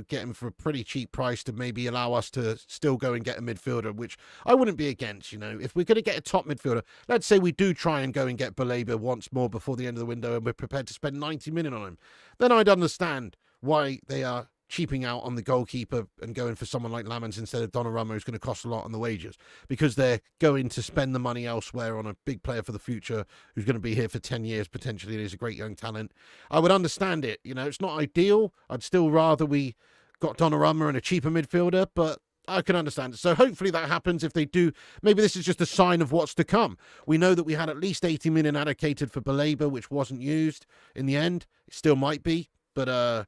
get him for a pretty cheap price to maybe allow us to still go and get a midfielder, which I wouldn't be against, If we're going to get a top midfielder, let's say we do try and go and get Baleba once more before the end of the window and we're prepared to spend 90 million on him, then I'd understand why they are cheaping out on the goalkeeper and going for someone like Lammens instead of Donnarumma, who's going to cost a lot on the wages, because they're going to spend the money elsewhere on a big player for the future who's going to be here for 10 years potentially, and is a great young talent. I would understand it. It's not ideal. I'd still rather we got Donnarumma and a cheaper midfielder, but I can understand it. So hopefully that happens. If they do, maybe this is just a sign of what's to come. We know that we had at least 80 million allocated for Baleba, which wasn't used in the end. It still might be, but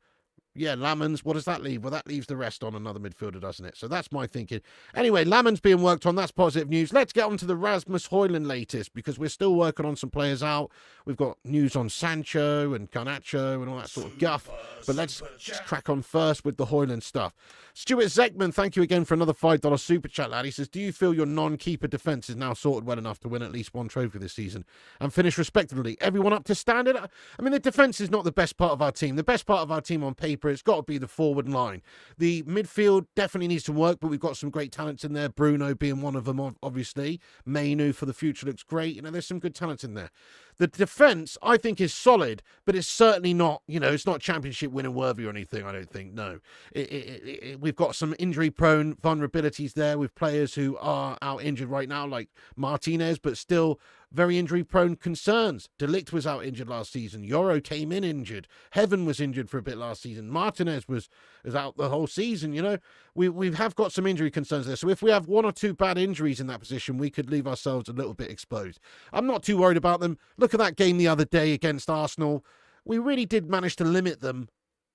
Yeah, Lammens, what does that leave? Well, that leaves the rest on another midfielder, doesn't it? So that's my thinking. Anyway, Lammens being worked on, that's positive news. Let's get on to the Rasmus Hojlund latest, because we're still working on some players out. We've got news on Sancho and Garnacho and all that sort of guff. But let's crack on first with the Hojlund stuff. Stuart Zeckman, thank you again for another $5 super chat, lad. He says, do you feel your non-keeper defence is now sorted well enough to win at least one trophy this season and finish respectively? Everyone up to standard? I mean, the defence is not the best part of our team. The best part of our team on paper, it's got to be the forward line. The midfield definitely needs some work, but we've got some great talents in there. Bruno being one of them, obviously. Mainu for the future looks great. You know, there's some good talents in there. The defence, I think, is solid, but it's certainly not, you know, it's not championship winning worthy or anything, I don't think, no. We've got some injury-prone vulnerabilities there with players who are out injured right now, like Martinez, but still very injury-prone concerns. De Ligt was out injured last season. Yoro came in injured. Heaven was injured for a bit last season. Martinez was out the whole season, you know. We have got some injury concerns there. So if we have one or two bad injuries in that position, we could leave ourselves a little bit exposed. I'm not too worried about them. Look at that game the other day against Arsenal. We really did manage to limit them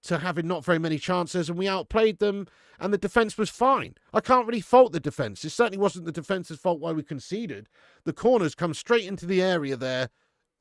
to having not very many chances, and we outplayed them, and the defence was fine. I can't really fault the defence. It certainly wasn't the defence's fault why we conceded. The corners come straight into the area there,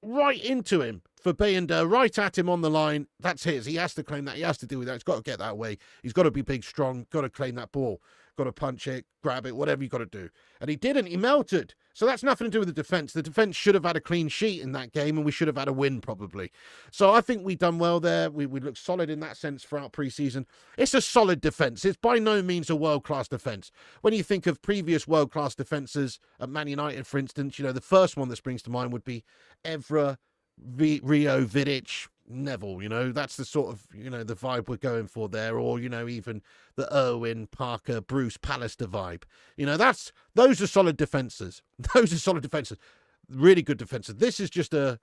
right into him for Bayern, right at him on the line. That's his. He has to claim that. He has to deal with that. He's got to get that away. He's got to be big, strong, got to claim that ball. Got to punch it, grab it, whatever you got to do. And he didn't. He melted. So that's nothing to do with the defence. The defence should have had a clean sheet in that game, and we should have had a win probably. So I think we done well there. We looked solid in that sense throughout pre-season. It's a solid defence. It's by no means a world-class defence. When you think of previous world-class defences at Man United, for instance, you know, the first one that springs to mind would be Evra, Rio, Vidic, Neville, you know, that's the sort of, you know, the vibe we're going for there. Or, you know, even the Irwin, Parker, Bruce, Pallister vibe. You know, those are solid defences. Those are solid defences. Really good defences. This is just a,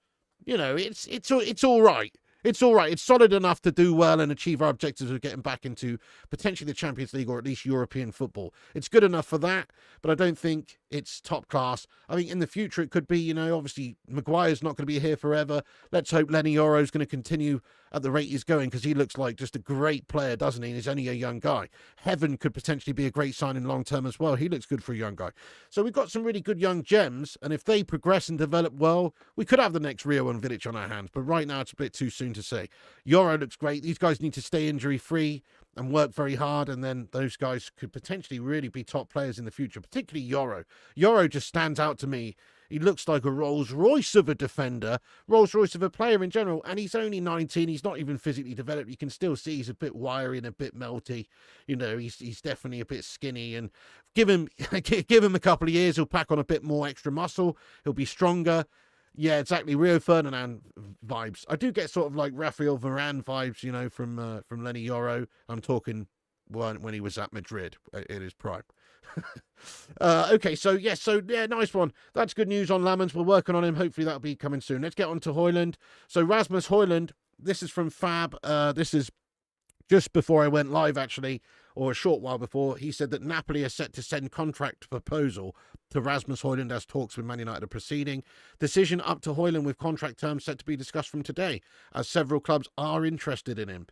you know, it's all right. It's all right. It's solid enough to do well and achieve our objectives of getting back into potentially the Champions League or at least European football. It's good enough for that, but I don't think it's top class. I think in the future it could be, you know, obviously Maguire's not going to be here forever. Let's hope Lenny Yoro's going to continue at the rate he's going, because he looks like just a great player, doesn't he? And he's only a young guy. Heaven could potentially be a great signing long term as well. He looks good for a young guy. So we've got some really good young gems, and if they progress and develop well, we could have the next Rio and Vidic on our hands. But right now it's a bit too soon to say. Yoro looks great. These guys need to stay injury free and work very hard, and then those guys could potentially really be top players in the future, particularly Yoro. Yoro just stands out to me. He looks like a Rolls Royce of a defender, Rolls Royce of a player in general, and he's only 19. He's not even physically developed. You can still see he's a bit wiry and a bit melty. You know, he's definitely a bit skinny, and give him a couple of years, he'll pack on a bit more extra muscle. He'll be stronger. Yeah, exactly. Rio Ferdinand vibes. I do get sort of like Rafael Varane vibes, you know, from Lenny Yoro. I'm talking when he was at Madrid in his prime. Okay, so yeah, nice one. That's good news on Lammens. We're working on him. Hopefully that'll be coming soon. Let's get on to Hojlund. So Rasmus Hojlund, this is from Fab. This is just before I went live, actually, or a short while before. He said that Napoli are set to send contract proposal to Rasmus Hojlund as talks with Man United are proceeding. Decision up to Hojlund with contract terms set to be discussed from today, as several clubs are interested in him.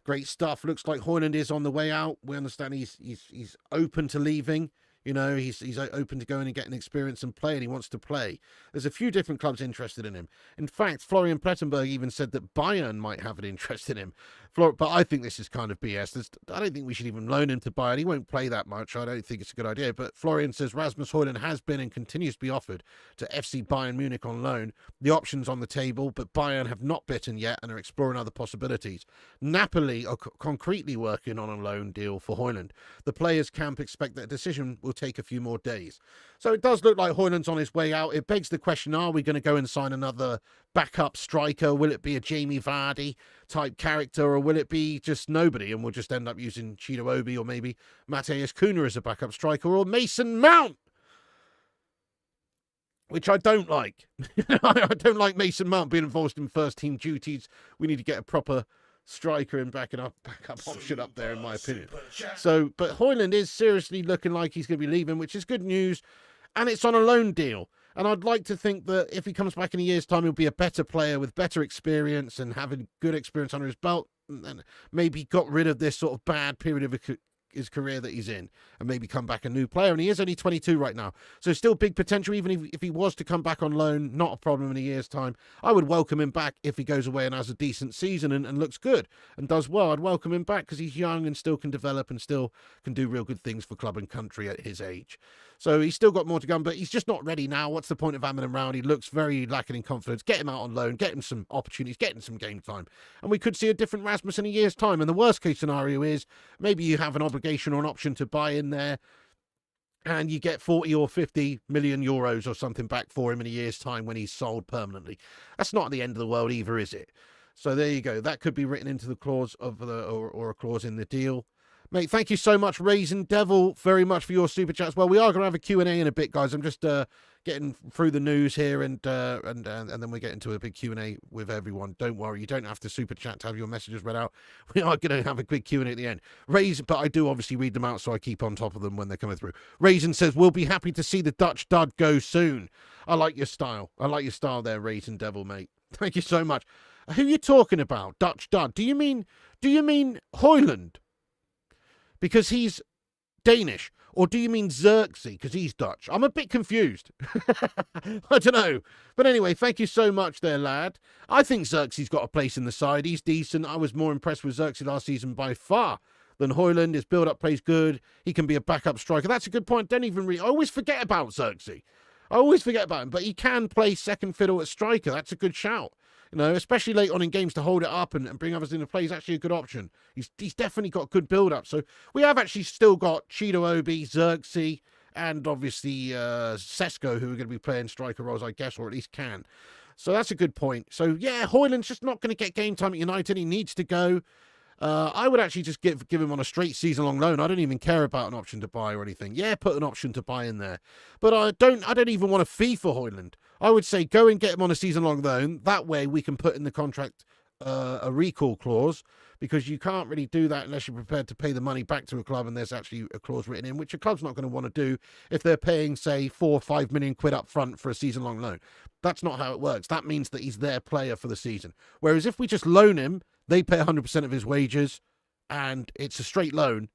Great stuff. Looks like Hojlund is on the way out. We understand he's open to leaving. You know, he's open to going and getting experience and play, and he wants to play. There's a few different clubs interested in him. In fact, Florian Plettenberg even said that Bayern might have an interest in him. But I think this is kind of BS. I don't think we should even loan him to Bayern. He won't play that much. I don't think it's a good idea. But Florian says Rasmus Hojlund has been and continues to be offered to FC Bayern Munich on loan. The option's on the table, but Bayern have not bitten yet and are exploring other possibilities. Napoli are concretely working on a loan deal for Hojlund. The players' camp expect that a decision will take a few more days. So it does look like Hojlund's on his way out. It begs the question, are we going to go and sign another backup striker? Will it be a Jamie Vardy type character, or will it be just nobody and we'll just end up using Chido Obi or maybe Mateus Cunha as a backup striker, or Mason Mount, which I don't like. I don't like Mason Mount being involved in first team duties. We need to get a proper striker and backup option up there, in my opinion. So, but Hojlund is seriously looking like he's going to be leaving, which is good news, and it's on a loan deal. And I'd like to think that if he comes back in a year's time, he'll be a better player with better experience and having good experience under his belt. and maybe got rid of this sort of bad period of his career that he's in and maybe come back a new player. And he is only 22 right now, so still big potential. Even if he was to come back on loan, not a problem in a year's time. I would welcome him back if he goes away and has a decent season and looks good and does well. I'd welcome him back because he's young and still can develop and still can do real good things for club and country at his age. So he's still got more to come, but he's just not ready now. What's the point of having him around? He looks very lacking in confidence. Get him out on loan, get him some opportunities, get him some game time. And we could see a different Rasmus in a year's time. And the worst case scenario is maybe you have an obligation or an option to buy in there and you get 40 or 50 million euros or something back for him in a year's time when he's sold permanently. That's not the end of the world either, is it? So there you go. That could be written into the clause of or a clause in the deal. Mate, thank you so much, Raisin Devil, very much for your super chat as well. We are going to have a Q&A in a bit, guys. I'm just getting through the news here, and then we get into a big Q&A with everyone. Don't worry, you don't have to super chat to have your messages read out. We are going to have a big Q&A at the end. Raisin, but I do obviously read them out, so I keep on top of them when they're coming through. Raisin says, we'll be happy to see the Dutch dud go soon. I like your style. I like your style there, Raisin Devil, mate. Thank you so much. Who are you talking about, Dutch dud? Do you mean Hojlund? Because he's Danish, or do you mean Xerxes because he's Dutch? I'm a bit confused. I don't know. But anyway, thank you so much there, lad. I think Xerxes got a place in the side. He's decent. I was more impressed with Xerxes last season by far than Hojlund. His build-up plays good. He can be a backup striker. That's a good point. I always forget about Xerxes. I always forget about him, but he can play second fiddle at striker. That's a good shout. You know, especially late on in games to hold it up and bring others into play is actually a good option. He's definitely got good build-up. So we have actually still got Chido Obi, Xerxes, and obviously Sesko, who are going to be playing striker roles, I guess, or at least can. So that's a good point. So, yeah, Hojlund's just not going to get game time at United. He needs to go. I would actually just give him on a straight season-long loan. I don't even care about an option to buy or anything. Yeah, put an option to buy in there. But I don't even want a fee for Hojlund. I would say go and get him on a season-long loan. That way we can put in the contract a recall clause, because you can't really do that unless you're prepared to pay the money back to a club and there's actually a clause written in, which a club's not going to want to do if they're paying, say, 4 or 5 million quid up front for a season-long loan. That's not how it works. That means that he's their player for the season. Whereas if we just loan him, they pay 100% of his wages, and it's a straight loan,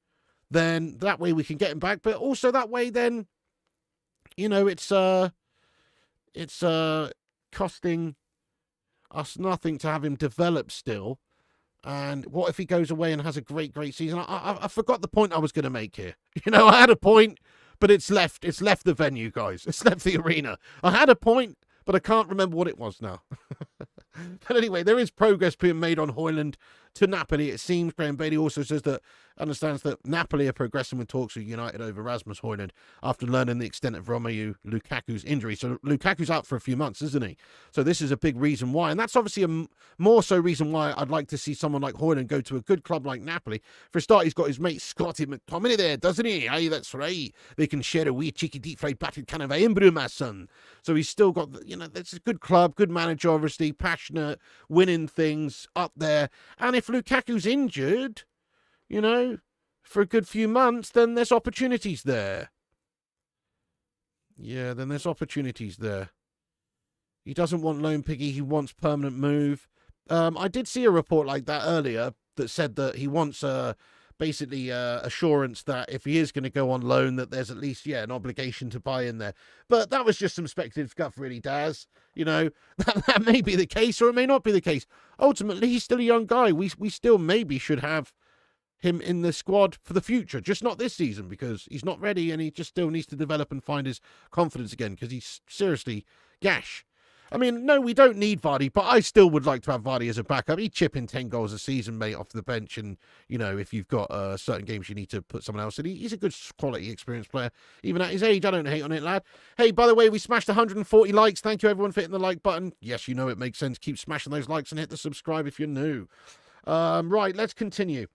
then that way we can get him back. But also that way then, you know, it's costing us nothing to have him develop still. And what if he goes away and has a great season? I forgot the point I was going to make here. You know, I had a point, but it's left the venue, guys. It's left the arena. I had a point, but I can't remember what it was now. But anyway, there is progress being made on Hojlund to Napoli, it seems. Graham Bailey also says that understands that Napoli are progressing with talks with United over Rasmus Hojlund after learning the extent of Romelu Lukaku's injury. So Lukaku's out for a few months, isn't he? So this is a big reason why. And that's obviously a more so reason why I'd like to see someone like Hojlund go to a good club like Napoli. For a start, he's got his mate Scotty McTominay there, doesn't he? Aye, that's right. They can share a wee cheeky deep fried battered can of Aimbrew, my son. So he's still got, you know, it's a good club, good manager, obviously, passionate, winning things up there. And if Lukaku's injured, you know, for a good few months, then there's opportunities there. Yeah, then there's opportunities there. He doesn't want loan piggy, he wants permanent move. I did see a report like that earlier that said that he wants basically assurance that if he is going to go on loan, that there's at least, an obligation to buy in there. But that was just some speculative stuff, really, Daz. You know, that may be the case or it may not be the case. Ultimately, he's still a young guy. We still maybe should have him in the squad for the future, just not this season, because he's not ready and he just still needs to develop and find his confidence again, because he's seriously gash. I mean, no, we don't need Vardy, but I still would like to have Vardy as a backup. He'd chip in 10 goals a season, mate, off the bench. And, you know, if you've got certain games you need to put someone else in, he's a good quality, experienced player. Even at his age, I don't hate on it, lad. Hey, by the way, we smashed 140 likes. Thank you, everyone, for hitting the like button. Yes, you know it makes sense. Keep smashing those likes and hit the subscribe if you're new. Right, let's continue.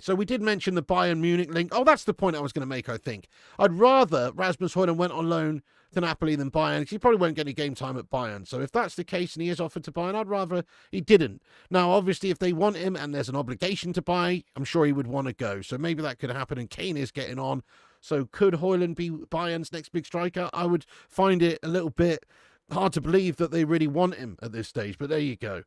So we did mention the Bayern Munich link. Oh, that's the point I was going to make, I think. I'd rather Rasmus Hojlund went on loan to Napoli than Bayern, because he probably won't get any game time at Bayern. So if that's the case and he is offered to Bayern, I'd rather he didn't. Now, obviously, if they want him and there's an obligation to buy, I'm sure he would want to go. So maybe that could happen, and Kane is getting on. So could Hojlund be Bayern's next big striker? I would find it a little bit hard to believe that they really want him at this stage, but there you go.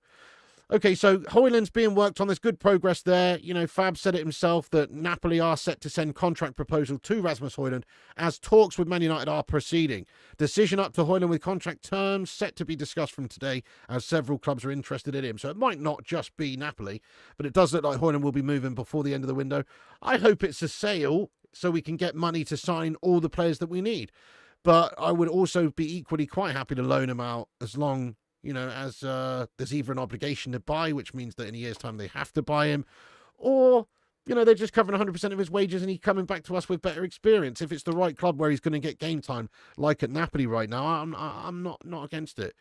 Okay, so Hojlund's being worked on. There's good progress there. You know, Fab said it himself that Napoli are set to send contract proposal to Rasmus Hojlund as talks with Man United are proceeding. Decision up to Hojlund with contract terms set to be discussed from today as several clubs are interested in him. So it might not just be Napoli, but it does look like Hojlund will be moving before the end of the window. I hope it's a sale so we can get money to sign all the players that we need. But I would also be equally quite happy to loan him out as long as there's either an obligation to buy, which means that in a year's time they have to buy him, or, they're just covering 100% of his wages and he's coming back to us with better experience. If it's the right club where he's going to get game time, like at Napoli right now, I'm not against it.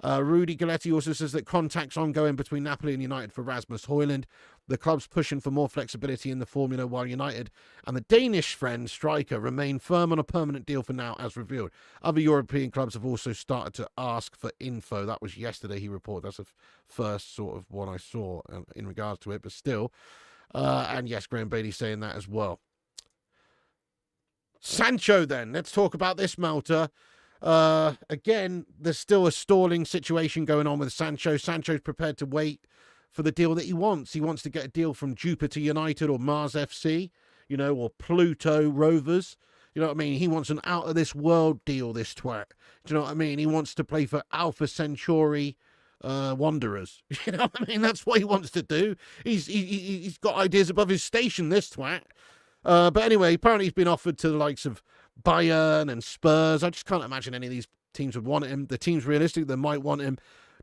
Rudy Galletti also says that contacts ongoing between Napoli and United for Rasmus Hojlund. The club's pushing for more flexibility in the formula, while United and the Danish friend striker remain firm on a permanent deal for now, as revealed. Other European clubs have also started to ask for info. That was yesterday, he reported. That's the first sort of one I saw in regards to it, but still. And yes, Graham Bailey saying that as well. Sancho then. Let's talk about this, Malta. Again, there's still a stalling situation going on with Sancho. Sancho's prepared to wait for the deal that he wants. He wants to get a deal from Jupiter United or Mars FC, or Pluto Rovers. You know what I mean? He wants an out-of-this-world deal, this twat. Do you know what I mean? He wants to play for Alpha Centauri Wanderers. You know what I mean? That's what he wants to do. He's got ideas above his station, this twat. But anyway, apparently he's been offered to the likes of Bayern and Spurs. I just can't imagine any of these teams would want him. The teams realistic that might want him.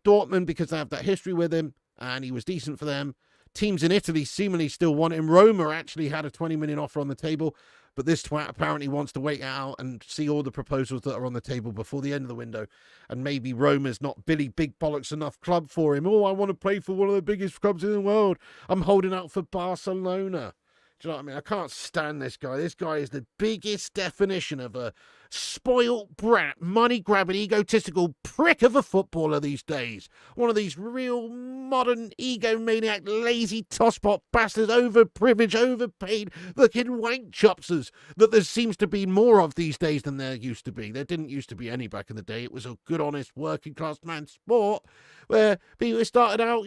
Dortmund, because they have that history with him, and he was decent for them. Teams in Italy seemingly still want him. Roma actually had a 20 million offer on the table, but this twat apparently wants to wait out and see all the proposals that are on the table before the end of the window. And maybe Roma's not Billy Big Bollocks enough club for him. Oh, I want to play for one of the biggest clubs in the world. I'm holding out for Barcelona. Do you know what I mean? I can't stand this guy. This guy is the biggest definition of a spoilt brat, money-grabbing, egotistical prick of a footballer these days. One of these real modern egomaniac, lazy tosspot bastards, overprivileged, overpaid, looking wank chopsers that there seems to be more of these days than there used to be. There didn't used to be any back in the day. It was a good, honest, working-class man sport where people started out,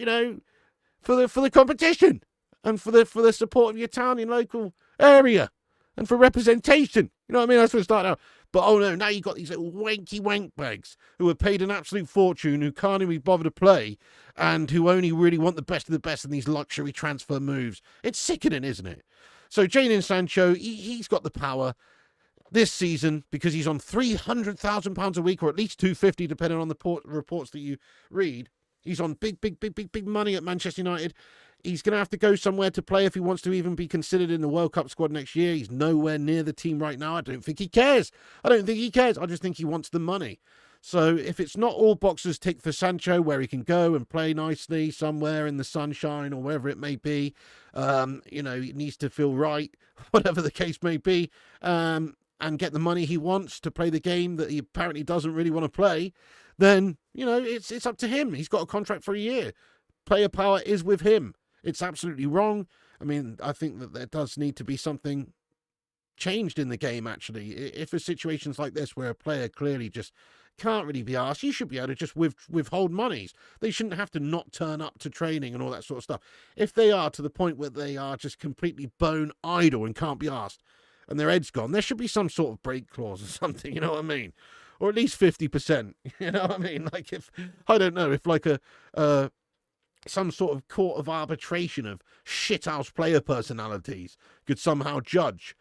for the competition. And for the support of your town and local area. And for representation. You know what I mean? That's where it started out. But oh no, now you've got these little wanky wank bags who are paid an absolute fortune, who can't even bother to play, and who only really want the best of the best in these luxury transfer moves. It's sickening, isn't it? So Jadon Sancho, he's got the power this season because he's on £300,000 a week, or at least 250, depending on the reports that you read. He's on big money at Manchester United. He's going to have to go somewhere to play if he wants to even be considered in the World Cup squad next year. He's nowhere near the team right now. I don't think he cares. I just think he wants the money. So if it's not all boxes ticked for Sancho, where he can go and play nicely somewhere in the sunshine or wherever it may be, he needs to feel right, whatever the case may be, and get the money he wants to play the game that he apparently doesn't really want to play, then, it's up to him. He's got a contract for a year. Player power is with him. It's absolutely wrong. I mean, I think that there does need to be something changed in the game, actually. If there's situations like this where a player clearly just can't really be asked, you should be able to just withhold monies. They shouldn't have to not turn up to training and all that sort of stuff. If they are to the point where they are just completely bone idle and can't be asked, and their head's gone, there should be some sort of break clause or something, you know what I mean? Or at least 50%, you know what I mean? Like if like some sort of court of arbitration of shithouse player personalities could somehow judge.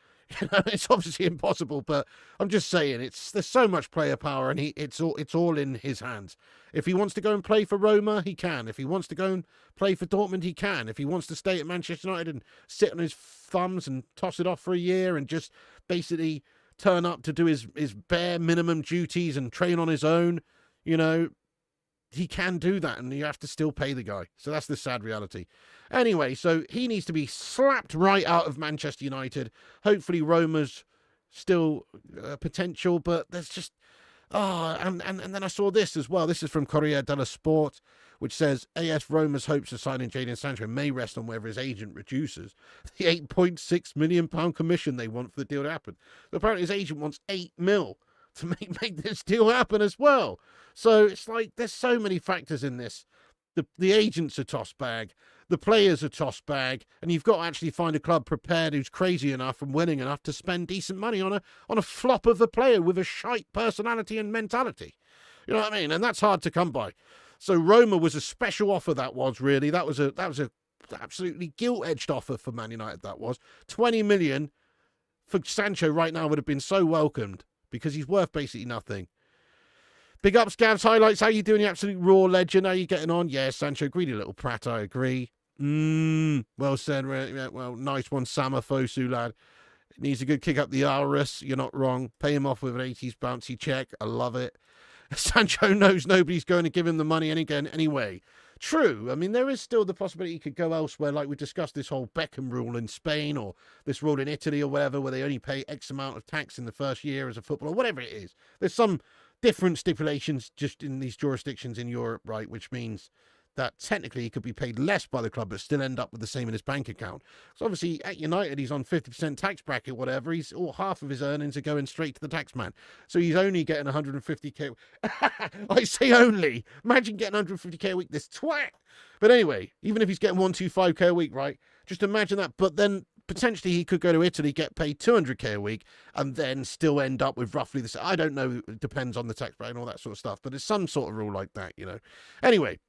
It's obviously impossible, but I'm just saying there's so much player power, and it's all in his hands. If he wants to go and play for Roma, he can. If he wants to go and play for Dortmund, he can. If he wants to stay at Manchester United and sit on his thumbs and toss it off for a year and just basically turn up to do his bare minimum duties and train on his own, he can do that, and you have to still pay the guy. So that's the sad reality. Anyway, so he needs to be slapped right out of Manchester United. Hopefully Roma's still potential, but there's just... and then I saw this as well. This is from Corriere dello Sport, which says AS Roma's hopes of signing Jadon Sancho may rest on whether his agent reduces the £8.6 million commission they want for the deal to happen. So apparently his agent wants £8 million to make this deal happen as well. So it's like there's so many factors in this. The agent's a toss bag. The player's a toss bag. And you've got to actually find a club prepared who's crazy enough and willing enough to spend decent money on a flop of a player with a shite personality and mentality. You know what I mean? And that's hard to come by. So Roma was a special offer, that was really. That was a absolutely gilt-edged offer for Man United, that was. 20 million for Sancho right now would have been so welcomed because he's worth basically nothing. Big up, Scavs Highlights. How you doing, you absolute raw legend? How you getting on? Yeah, Sancho, greedy little prat, I agree. Well said. Well, nice one, Samafosu, lad. Needs a good kick up the Aris. You're not wrong. Pay him off with an 80s bouncy check. I love it. Sancho knows nobody's going to give him the money again anyway. True. I mean, there is still the possibility he could go elsewhere, like we discussed this whole Beckham rule in Spain or this rule in Italy or whatever, where they only pay X amount of tax in the first year as a footballer, whatever it is. There's some different stipulations just in these jurisdictions in Europe, right, which means that technically he could be paid less by the club but still end up with the same in his bank account. So obviously at United he's on 50% tax bracket, whatever. Half of his earnings are going straight to the tax man. So he's only getting 150k. I say only. Imagine getting 150k a week, this twat. But anyway, even if he's getting 125k a week, right? Just imagine that. But then potentially he could go to Italy, get paid 200k a week, and then still end up with roughly the same. I don't know. It depends on the tax bracket and all that sort of stuff. But it's some sort of rule like that, you know. Anyway.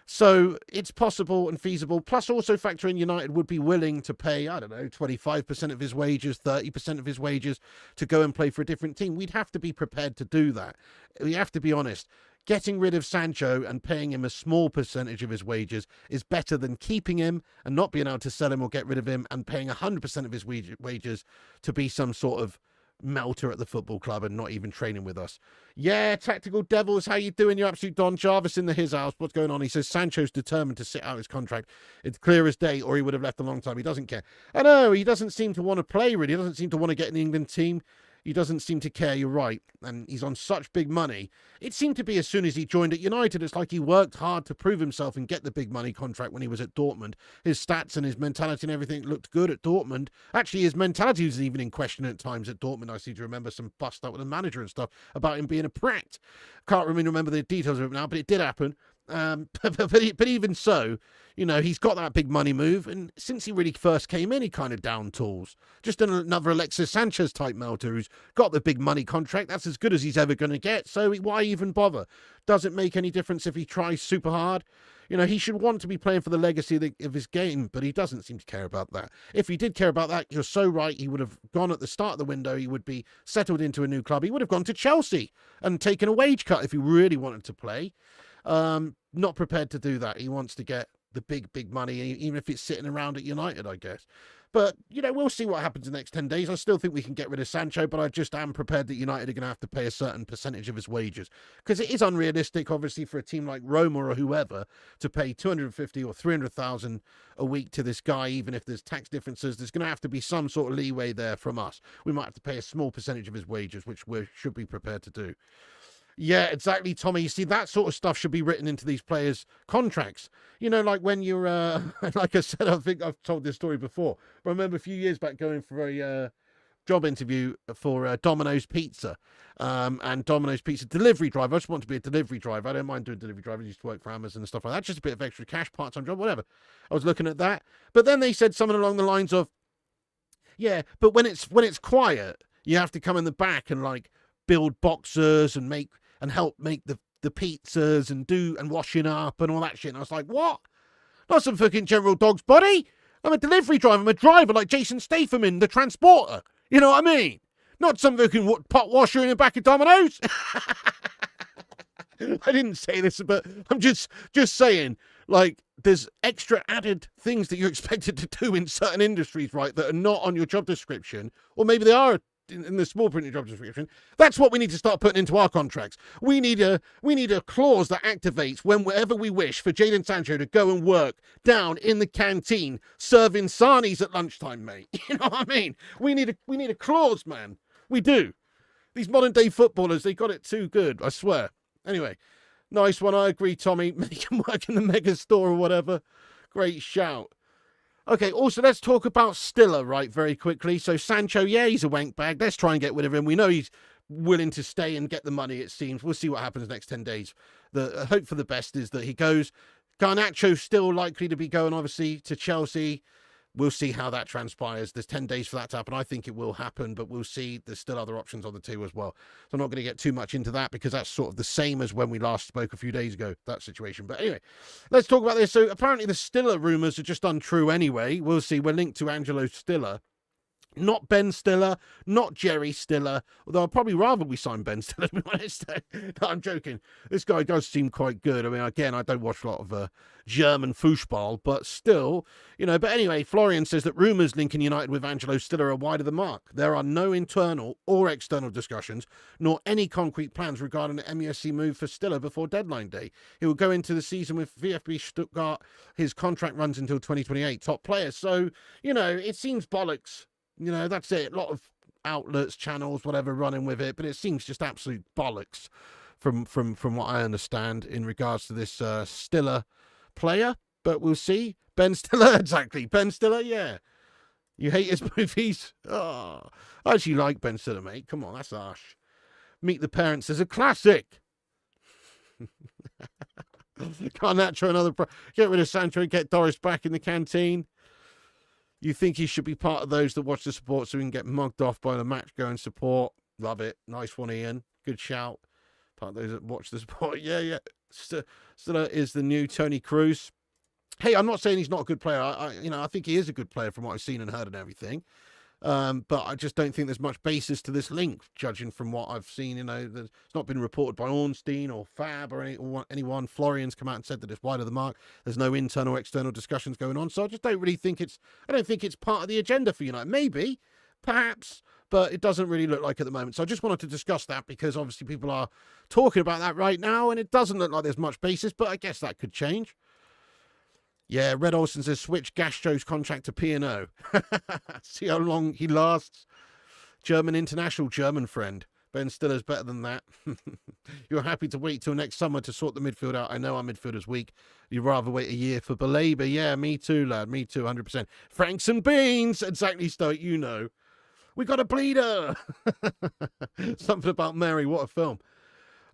So it's possible and feasible. Plus also factor in United would be willing to pay, I don't know, 25% of his wages, 30% of his wages to go and play for a different team. We'd have to be prepared to do that. We have to be honest. Getting rid of Sancho and paying him a small percentage of his wages is better than keeping him and not being able to sell him or get rid of him and paying 100% of his wages to be some sort of melter at the football club and not even training with us. Yeah, Tactical Devils, how you doing? You absolute Don. Jarvis in his house. What's going on? He says Sancho's determined to sit out his contract. It's clear as day, or he would have left a long time. He doesn't care. I know, he doesn't seem to want to play, really. He doesn't seem to want to get in the England team. He doesn't seem to care, you're right. And he's on such big money. It seemed to be as soon as he joined at United, it's like he worked hard to prove himself and get the big money contract when he was at Dortmund. His stats and his mentality and everything looked good at Dortmund. Actually, his mentality was even in question at times at Dortmund. I seem to remember some bust up with the manager and stuff about him being a prat. Can't really remember the details of it now, but it did happen. But even so, you know, he's got that big money move, and since he really first came in, he kind of down tools. Just another Alexis Sanchez type melter who's got the big money contract. That's as good as he's ever going to get, so why even bother? Does it make any difference if he tries super hard? You know, he should want to be playing for the legacy of his game, but he doesn't seem to care about that. If he did care about that, you're so right. He would have gone at the start of the window. He would be settled into a new club. He would have gone to Chelsea and taken a wage cut if he really wanted to play. Not prepared to do that. He wants to get the big money, even if it's sitting around at United, I guess. But, you know, we'll see what happens in the next 10 days. I still think we can get rid of Sancho, but I just am prepared that United are going to have to pay a certain percentage of his wages. Because it is unrealistic, obviously, for a team like Roma or whoever to pay 250 or 300,000 a week to this guy, even if there's tax differences. There's going to have to be some sort of leeway there from us. We might have to pay a small percentage of his wages, which we should be prepared to do. Yeah, exactly, Tommy. You see, that sort of stuff should be written into these players' contracts. You know, like when you're, like I said, I think I've told this story before. I remember a few years back going for a job interview for Domino's Pizza. And Domino's Pizza delivery driver. I just want to be a delivery driver. I don't mind doing delivery driver. I used to work for Amazon and stuff like that. Just a bit of extra cash, part-time job, whatever. I was looking at that. But then they said something along the lines of, yeah, but when it's quiet, you have to come in the back and, like, build boxes and help make the pizzas and washing up and all that shit. And I was like, what? Not some fucking General Dog's body. I'm a delivery driver. I'm a driver like Jason Statham in The Transporter. You know what I mean? Not some fucking pot washer in the back of Domino's. I didn't say this, but I'm just saying, like, there's extra added things that you're expected to do in certain industries, right, that are not on your job description, or maybe they are in the small printed job description. That's what we need to start putting into our contracts. We need a clause that activates whenever we wish for Jadon Sancho to go and work down in the canteen serving sarnies at lunchtime, mate. You know what I mean? We need a clause, man. We do. These modern day footballers, they got it too good, I swear. Anyway, nice one. I agree, Tommy. Make him work in the mega store or whatever. Great shout. Okay, also, let's talk about Stiller, right, very quickly. So, Sancho, yeah, he's a wank bag. Let's try and get rid of him. We know he's willing to stay and get the money, it seems. We'll see what happens next 10 days. The hope for the best is that he goes, Garnacho still likely to be going, obviously, to Chelsea. We'll see how that transpires. There's 10 days for that to happen. I think it will happen, but we'll see. There's still other options on the table as well. So I'm not going to get too much into that because that's sort of the same as when we last spoke a few days ago, that situation. But anyway, let's talk about this. So apparently the Stiller rumours are just untrue anyway. We'll see. We're linked to Angelo Stiller. Not Ben Stiller, not Jerry Stiller, although I'd probably rather we sign Ben Stiller, to be honest. No, I'm joking. This guy does seem quite good. I mean, again, I don't watch a lot of German football, but still, But anyway, Florian says that rumours linking United with Angelo Stiller are wide of the mark. There are no internal or external discussions, nor any concrete plans regarding the MUSC move for Stiller before deadline day. He will go into the season with VfB Stuttgart. His contract runs until 2028. Top player. So, it seems bollocks. That's it. A lot of outlets, channels, whatever, running with it, but it seems just absolute bollocks from what I understand in regards to this Stiller player. But we'll see. Ben Stiller, exactly. Ben Stiller, yeah. You hate his movies? Oh, I actually like Ben Stiller, mate. Come on, that's harsh. Meet the Parents is a classic. Garnacho, another. Get rid of Sancho and get Doris back in the canteen. You think he should be part of those that watch the support so we can get mugged off by the match going support? Love it. Nice one, Ian. Good shout. Part of those that watch the support. Yeah. Stiller is the new Tony Cruz. Hey, I'm not saying he's not a good player. I think he is a good player from what I've seen and heard and everything. But I just don't think there's much basis to this link, judging from what I've seen. It's not been reported by Ornstein or Fab or anyone. Florian's come out and said that it's wide of the mark. There's no internal or external discussions going on. So I just don't really think I don't think it's part of the agenda for United. Maybe, perhaps, but it doesn't really look like at the moment. So I just wanted to discuss that because obviously people are talking about that right now and it doesn't look like there's much basis, but I guess that could change. Yeah, Red Olsen says, switch Gastro's contract to P&O. See how long he lasts. German international, German friend. Ben Stiller's better than that. You're happy to wait till next summer to sort the midfield out. I know our midfielder's weak. You'd rather wait a year for Belabor. Yeah, me too, lad. Me too, 100%. Franks and beans. Exactly, Stoic, We got a bleeder. Something about Mary. What a film.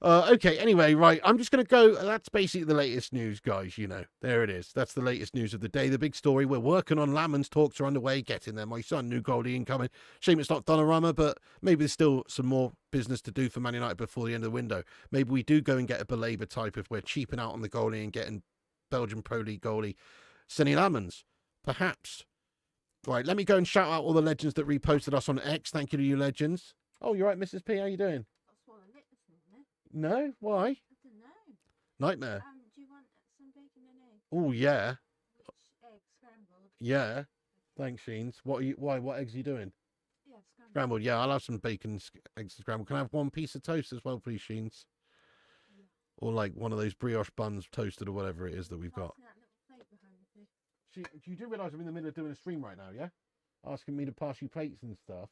Okay, anyway, right, I'm just going to go. That's basically the latest news, guys, There it is. That's the latest news of the day. The big story. We're working on Lammens. Talks are underway. Getting there. My son, new goalie incoming. Shame it's not Donnarumma, but maybe there's still some more business to do for Man United before the end of the window. Maybe we do go and get a Belabor type if we're cheaping out on the goalie and getting Belgian Pro League goalie Senne Lammens. Perhaps. Right, let me go and shout out all the legends that reposted us on X. Thank you to you, legends. Oh, you're right, Mrs. P. How you doing? No? Why? I don't know. Nightmare. Do you want some bacon and eggs? Oh, yeah. Which egg? Scrambled? Yeah. Thanks, Sheens. Why? What eggs are you doing? Yeah, scrambled. Scrambled, yeah. I'll have some bacon, eggs scrambled. Can I have one piece of toast as well, please, Sheens? Yeah. Or like one of those brioche buns toasted or whatever it is that we've got. That little plate behind you. You do realise I'm in the middle of doing a stream right now, yeah? Asking me to pass you plates and stuff.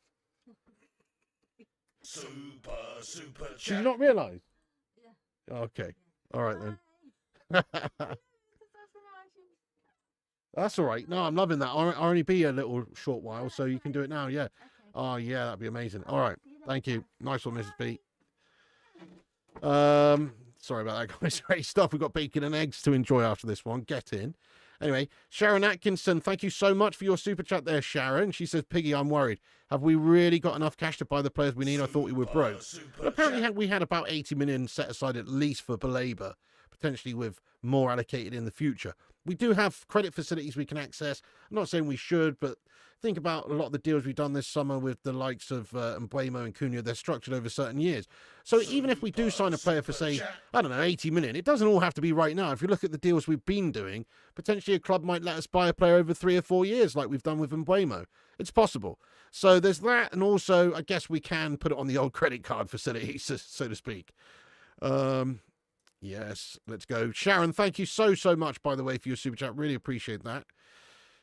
Super chat. Did you not realise? Yeah. Okay. Yeah. All right then. That's all right. No, I'm loving that. I'll only be a little short while, so you can do it now. Yeah. Okay. Oh, yeah, that'd be amazing. All right. Thank you. Nice one, Mrs. B. Sorry about that, guys. Great stuff. We've got bacon and eggs to enjoy after this one. Get in. Anyway, Sharon Atkinson, thank you so much for your super chat there, Sharon. She says, Piggy, I'm worried. Have we really got enough cash to buy the players we need? I thought we were broke. But apparently we had about 80 million set aside at least for Belabor, potentially with more allocated in the future. We do have credit facilities we can access. I'm not saying we should, but think about a lot of the deals we've done this summer with the likes of Mbuemo and Cunha. They're structured over certain years. So even if we do sign a player for, say, I don't know, 80 million, it doesn't all have to be right now. If you look at the deals we've been doing, potentially a club might let us buy a player over 3 or 4 years like we've done with Mbuemo. It's possible. So there's that. And also, I guess we can put it on the old credit card facility, so to speak. Yes, let's go. Sharon, thank you so much, by the way, for your super chat. Really appreciate that.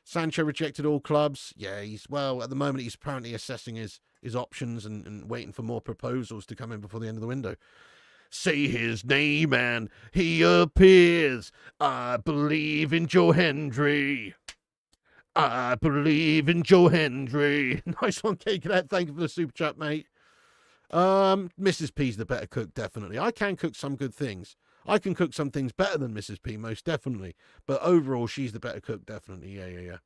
Sancho rejected all clubs. Yeah, at the moment, he's apparently assessing his options and waiting for more proposals to come in before the end of the window. Say his name and he appears. I believe in Joe Hendry. I believe in Joe Hendry. Nice one, K Cadet. Thank you for the super chat, mate. Mrs. P's the better cook, definitely. I can cook some good things. I can cook some things better than Mrs. P, most definitely. But overall, she's the better cook, definitely. Yeah.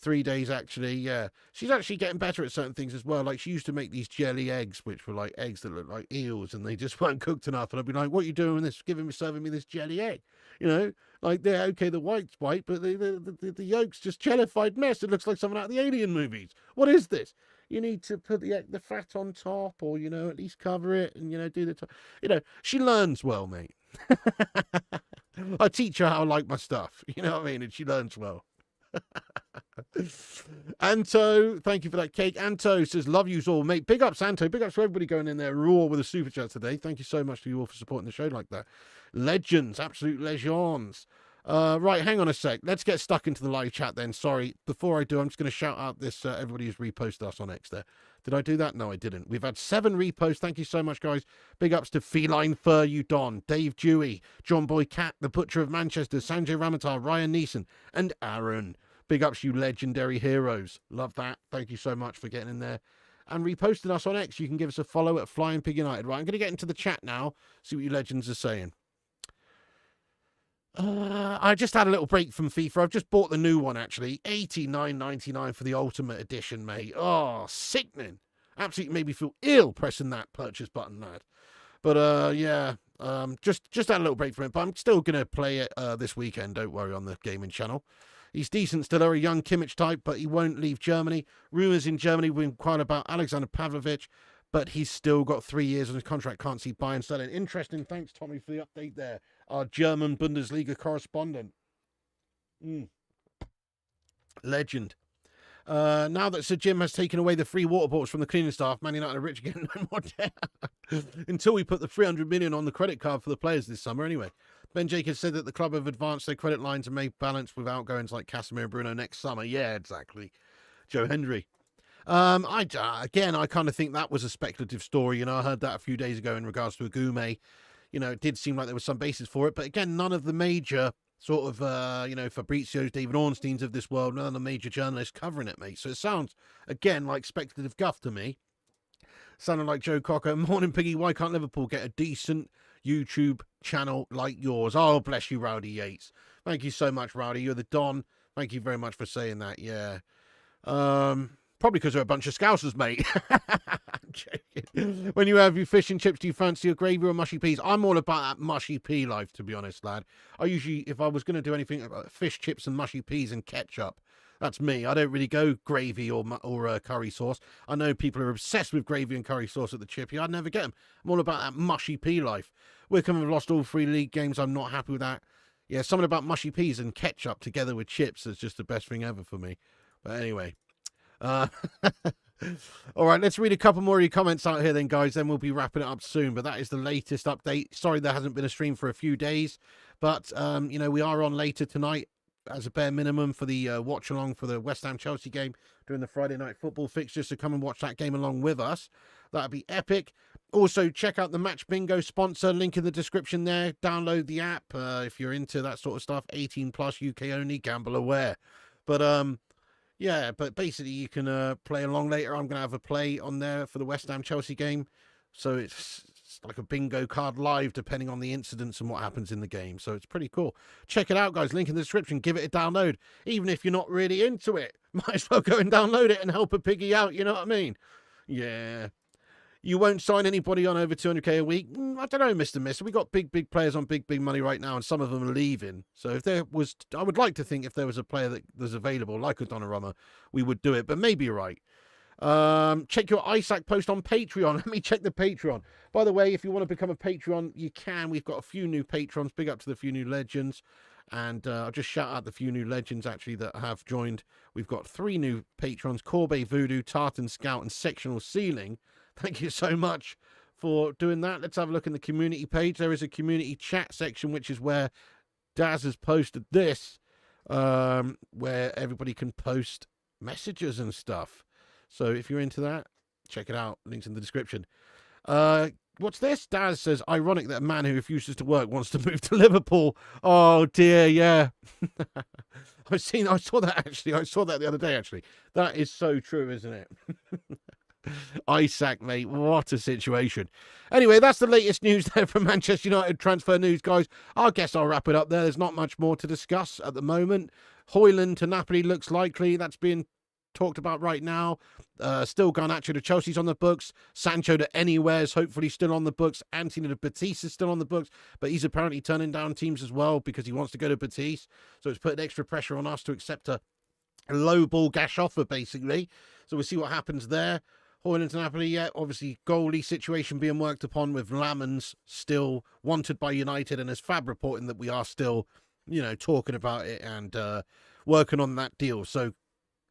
3 days, actually, yeah. She's actually getting better at certain things as well. Like, she used to make these jelly eggs, which were like eggs that looked like eels, and they just weren't cooked enough. And I'd be like, what are you doing with this? Serving me this jelly egg? You know? Like, they're okay, the white's white, but the yolk's just jellified mess. It looks like something out of the Alien movies. What is this? You need to put the fat on top, or, at least cover it and, do the top. She learns well, mate. I teach her how I like my stuff. You know what I mean? And she learns well. Anto, thank you for that cake. Anto says, love yous all, mate. Big ups, Anto. Big ups to everybody going in there raw with a super chat today. Thank you so much to you all for supporting the show like that. Legends, absolute legends. Right, hang on a sec. Let's get stuck into the live chat then. Sorry, before I do, I'm just going to shout out this everybody who's reposted us on X there. Did I do that? No, I didn't. We've had 7 reposts. Thank you so much, guys. Big ups to Feline Fur You Don, Dave Dewey, John Boy Cat, The Butcher of Manchester, Sanjay Ramatar, Ryan Neeson, and Aaron. Big ups, you legendary heroes. Love that. Thank you so much for getting in there and reposting us on X. You can give us a follow at Flying Pig United. Right, I'm going to get into the chat now, see what you legends are saying. I just had a little break from FIFA. I've just bought the new one, actually. $89.99 for the Ultimate Edition, mate. Oh, sickening. Absolutely made me feel ill pressing that purchase button, lad. But, yeah, just had a little break from it. But I'm still going to play it this weekend, don't worry, on the gaming channel. He's decent still, a young Kimmich type, but he won't leave Germany. Rumours in Germany were inquired about Alexander Pavlovich, but he's still got 3 years on his contract. Can't see Bayern selling. Interesting. Thanks, Tommy, for the update there. Our German Bundesliga correspondent. Legend. Now that Sir Jim has taken away the free water bottles from the cleaning staff, Man United are rich again. No more debt. Until we put the 300 million on the credit card for the players this summer, anyway. Ben Jacobs said that the club have advanced their credit lines and made balance with outgoings like Casemiro and Bruno next summer. Yeah, exactly. Joe Hendry. I kind of think that was a speculative story. I heard that a few days ago in regards to Agume. It did seem like there was some basis for it. But again, none of the major sort of, Fabrizio's, David Ornstein's of this world, none of the major journalists covering it, mate. So it sounds, again, like speculative guff to me. Sounding like Joe Cocker. Morning, Piggy. Why can't Liverpool get a decent YouTube channel like yours? Oh, bless you, Rowdy Yates. Thank you so much, Rowdy. You're the Don. Thank you very much for saying that. Yeah. Probably because they're a bunch of scousers, mate. When you have your fish and chips, do you fancy your gravy or mushy peas? I'm all about that mushy pea life, to be honest, lad. I usually, if I was going to do anything, fish, chips and mushy peas and ketchup. That's me. I don't really go gravy or curry sauce. I know people are obsessed with gravy and curry sauce at the chippy. I'd never get them. I'm all about that mushy pea life. Wycombe have lost all 3 league games. I'm not happy with that. Yeah, something about mushy peas and ketchup together with chips is just the best thing ever for me. But anyway. All right, let's read a couple more of your comments out here then, guys. Then we'll be wrapping it up soon. But that is the latest update. Sorry there hasn't been a stream for a few days. But, we are on later tonight as a bare minimum for the watch along for the West Ham Chelsea game during the Friday night football fixture. So come and watch that game along with us. That'd be epic. Also, check out the Match Bingo sponsor, link in the description there. Download the app if you're into that sort of stuff. 18 plus, UK only, gamble aware. But yeah, but basically you can play along later. I'm going to have a play on there for the West Ham Chelsea game. So it's like a bingo card live, depending on the incidents and what happens in the game. So it's pretty cool. Check it out, guys. Link in the description. Give it a download. Even if you're not really into it, might as well go and download it and help a piggy out. You know what I mean? Yeah. You won't sign anybody on over 200k a week? I don't know, Mr. Mister. We got big players on big money right now, and some of them are leaving. So if there was, I would like to think if there was a player that was available, like a Donnarumma, we would do it. But maybe you're right. Check your Isaac post on Patreon. Let me check the Patreon. By the way, if you want to become a Patreon, you can. We've got a few new patrons. Big up to the few new legends. And I'll just shout out the few new legends, actually, that have joined. We've got 3 new patrons: Corbe Voodoo, Tartan Scout, and Sectional Ceiling. Thank you so much for doing that. Let's have a look in the community page. There is a community chat section, which is where Daz has posted this, where everybody can post messages and stuff. So if you're into that, check it out. Links in the description. What's this? Daz says, ironic that a man who refuses to work wants to move to Liverpool. Oh, dear, yeah. I saw that, actually. I saw that the other day, actually. That is so true, isn't it? Isak, mate, what a situation. Anyway, that's the latest news there from Manchester United transfer news, guys. I guess I'll wrap it up there. There's not much more to discuss at the moment. Hojlund to Napoli looks likely. That's being talked about right now. Still Garnacho to Chelsea's on the books. Sancho to Anywhere's hopefully still on the books. Anthony to Betis is still on the books, but he's apparently turning down teams as well because he wants to go to Betis. So it's putting extra pressure on us to accept a low ball gash offer, basically. So we'll see what happens there. Hojlund to Napoli, yeah, obviously goalie situation being worked upon with Lammens still wanted by United, and as Fab reporting that we are still, talking about it and working on that deal. So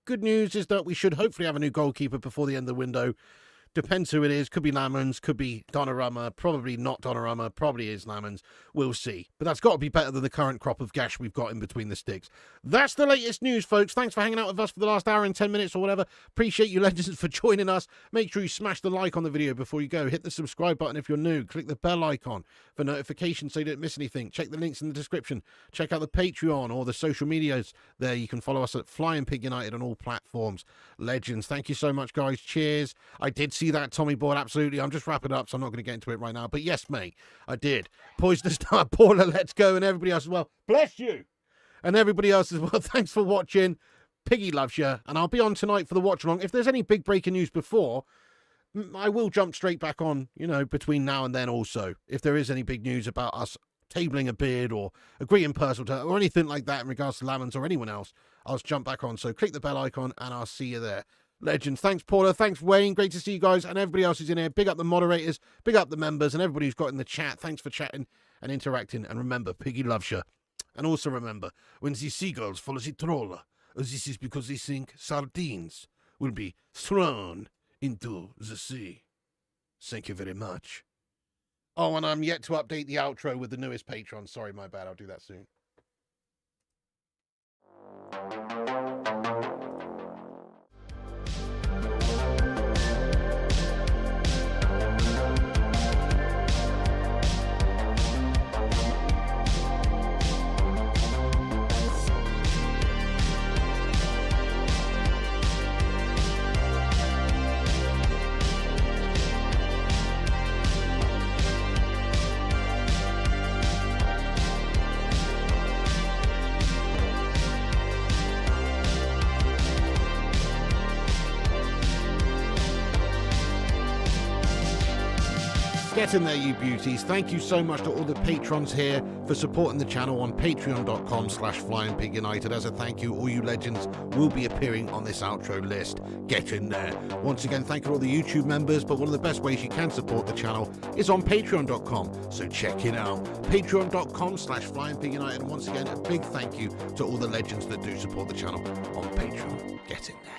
good news is that we should hopefully have a new goalkeeper before the end of the window. Depends who it is. Could be Lammens, could be Donnarumma. Probably not Donnarumma. Probably is Lammens. We'll see. But that's got to be better than the current crop of gash we've got in between the sticks. That's the latest news, folks. Thanks for hanging out with us for the last hour and 10 minutes or whatever. Appreciate you legends for joining us. Make sure you smash the like on the video before you go. Hit the subscribe button if you're new. Click the bell icon for notifications so you don't miss anything. Check the links in the description. Check out the Patreon or the social medias there. You can follow us at Flying Pig United on all platforms. Legends. Thank you so much, guys. Cheers. I did see that, Tommy Boy, absolutely. I'm just wrapping up, so I'm not going to get into it right now. But yes, mate, I did. Poisonous Star, Paula, let's go, and everybody else as well. Bless you! And everybody else as well. Thanks for watching. Piggy loves you, and I'll be on tonight for the watch along. If there's any big breaking news before, I will jump straight back on, between now and then also. If there is any big news about us tabling a bid or agreeing personal terms or anything like that in regards to Lammens or anyone else, I'll just jump back on. So click the bell icon, and I'll see you there. Legends. Thanks, Paula. Thanks, Wayne. Great to see you guys and everybody else who's in here. Big up the moderators. Big up the members and everybody who's got in the chat. Thanks for chatting and interacting. And remember, Piggy loves you. And also remember, when the seagulls follow the troll, this is because they think sardines will be thrown into the sea. Thank you very much. Oh, and I'm yet to update the outro with the newest patron. Sorry, my bad. I'll do that soon. Get in there, you beauties. Thank you so much to all the patrons here for supporting the channel on patreon.com/flyingpigunited. As a thank you, all you legends will be appearing on this outro list. Get in there. Once again, thank you to all the YouTube members, but one of the best ways you can support the channel is on patreon.com, so check it out. Patreon.com/flyingpigunited. And once again, a big thank you to all the legends that do support the channel on Patreon. Get in there.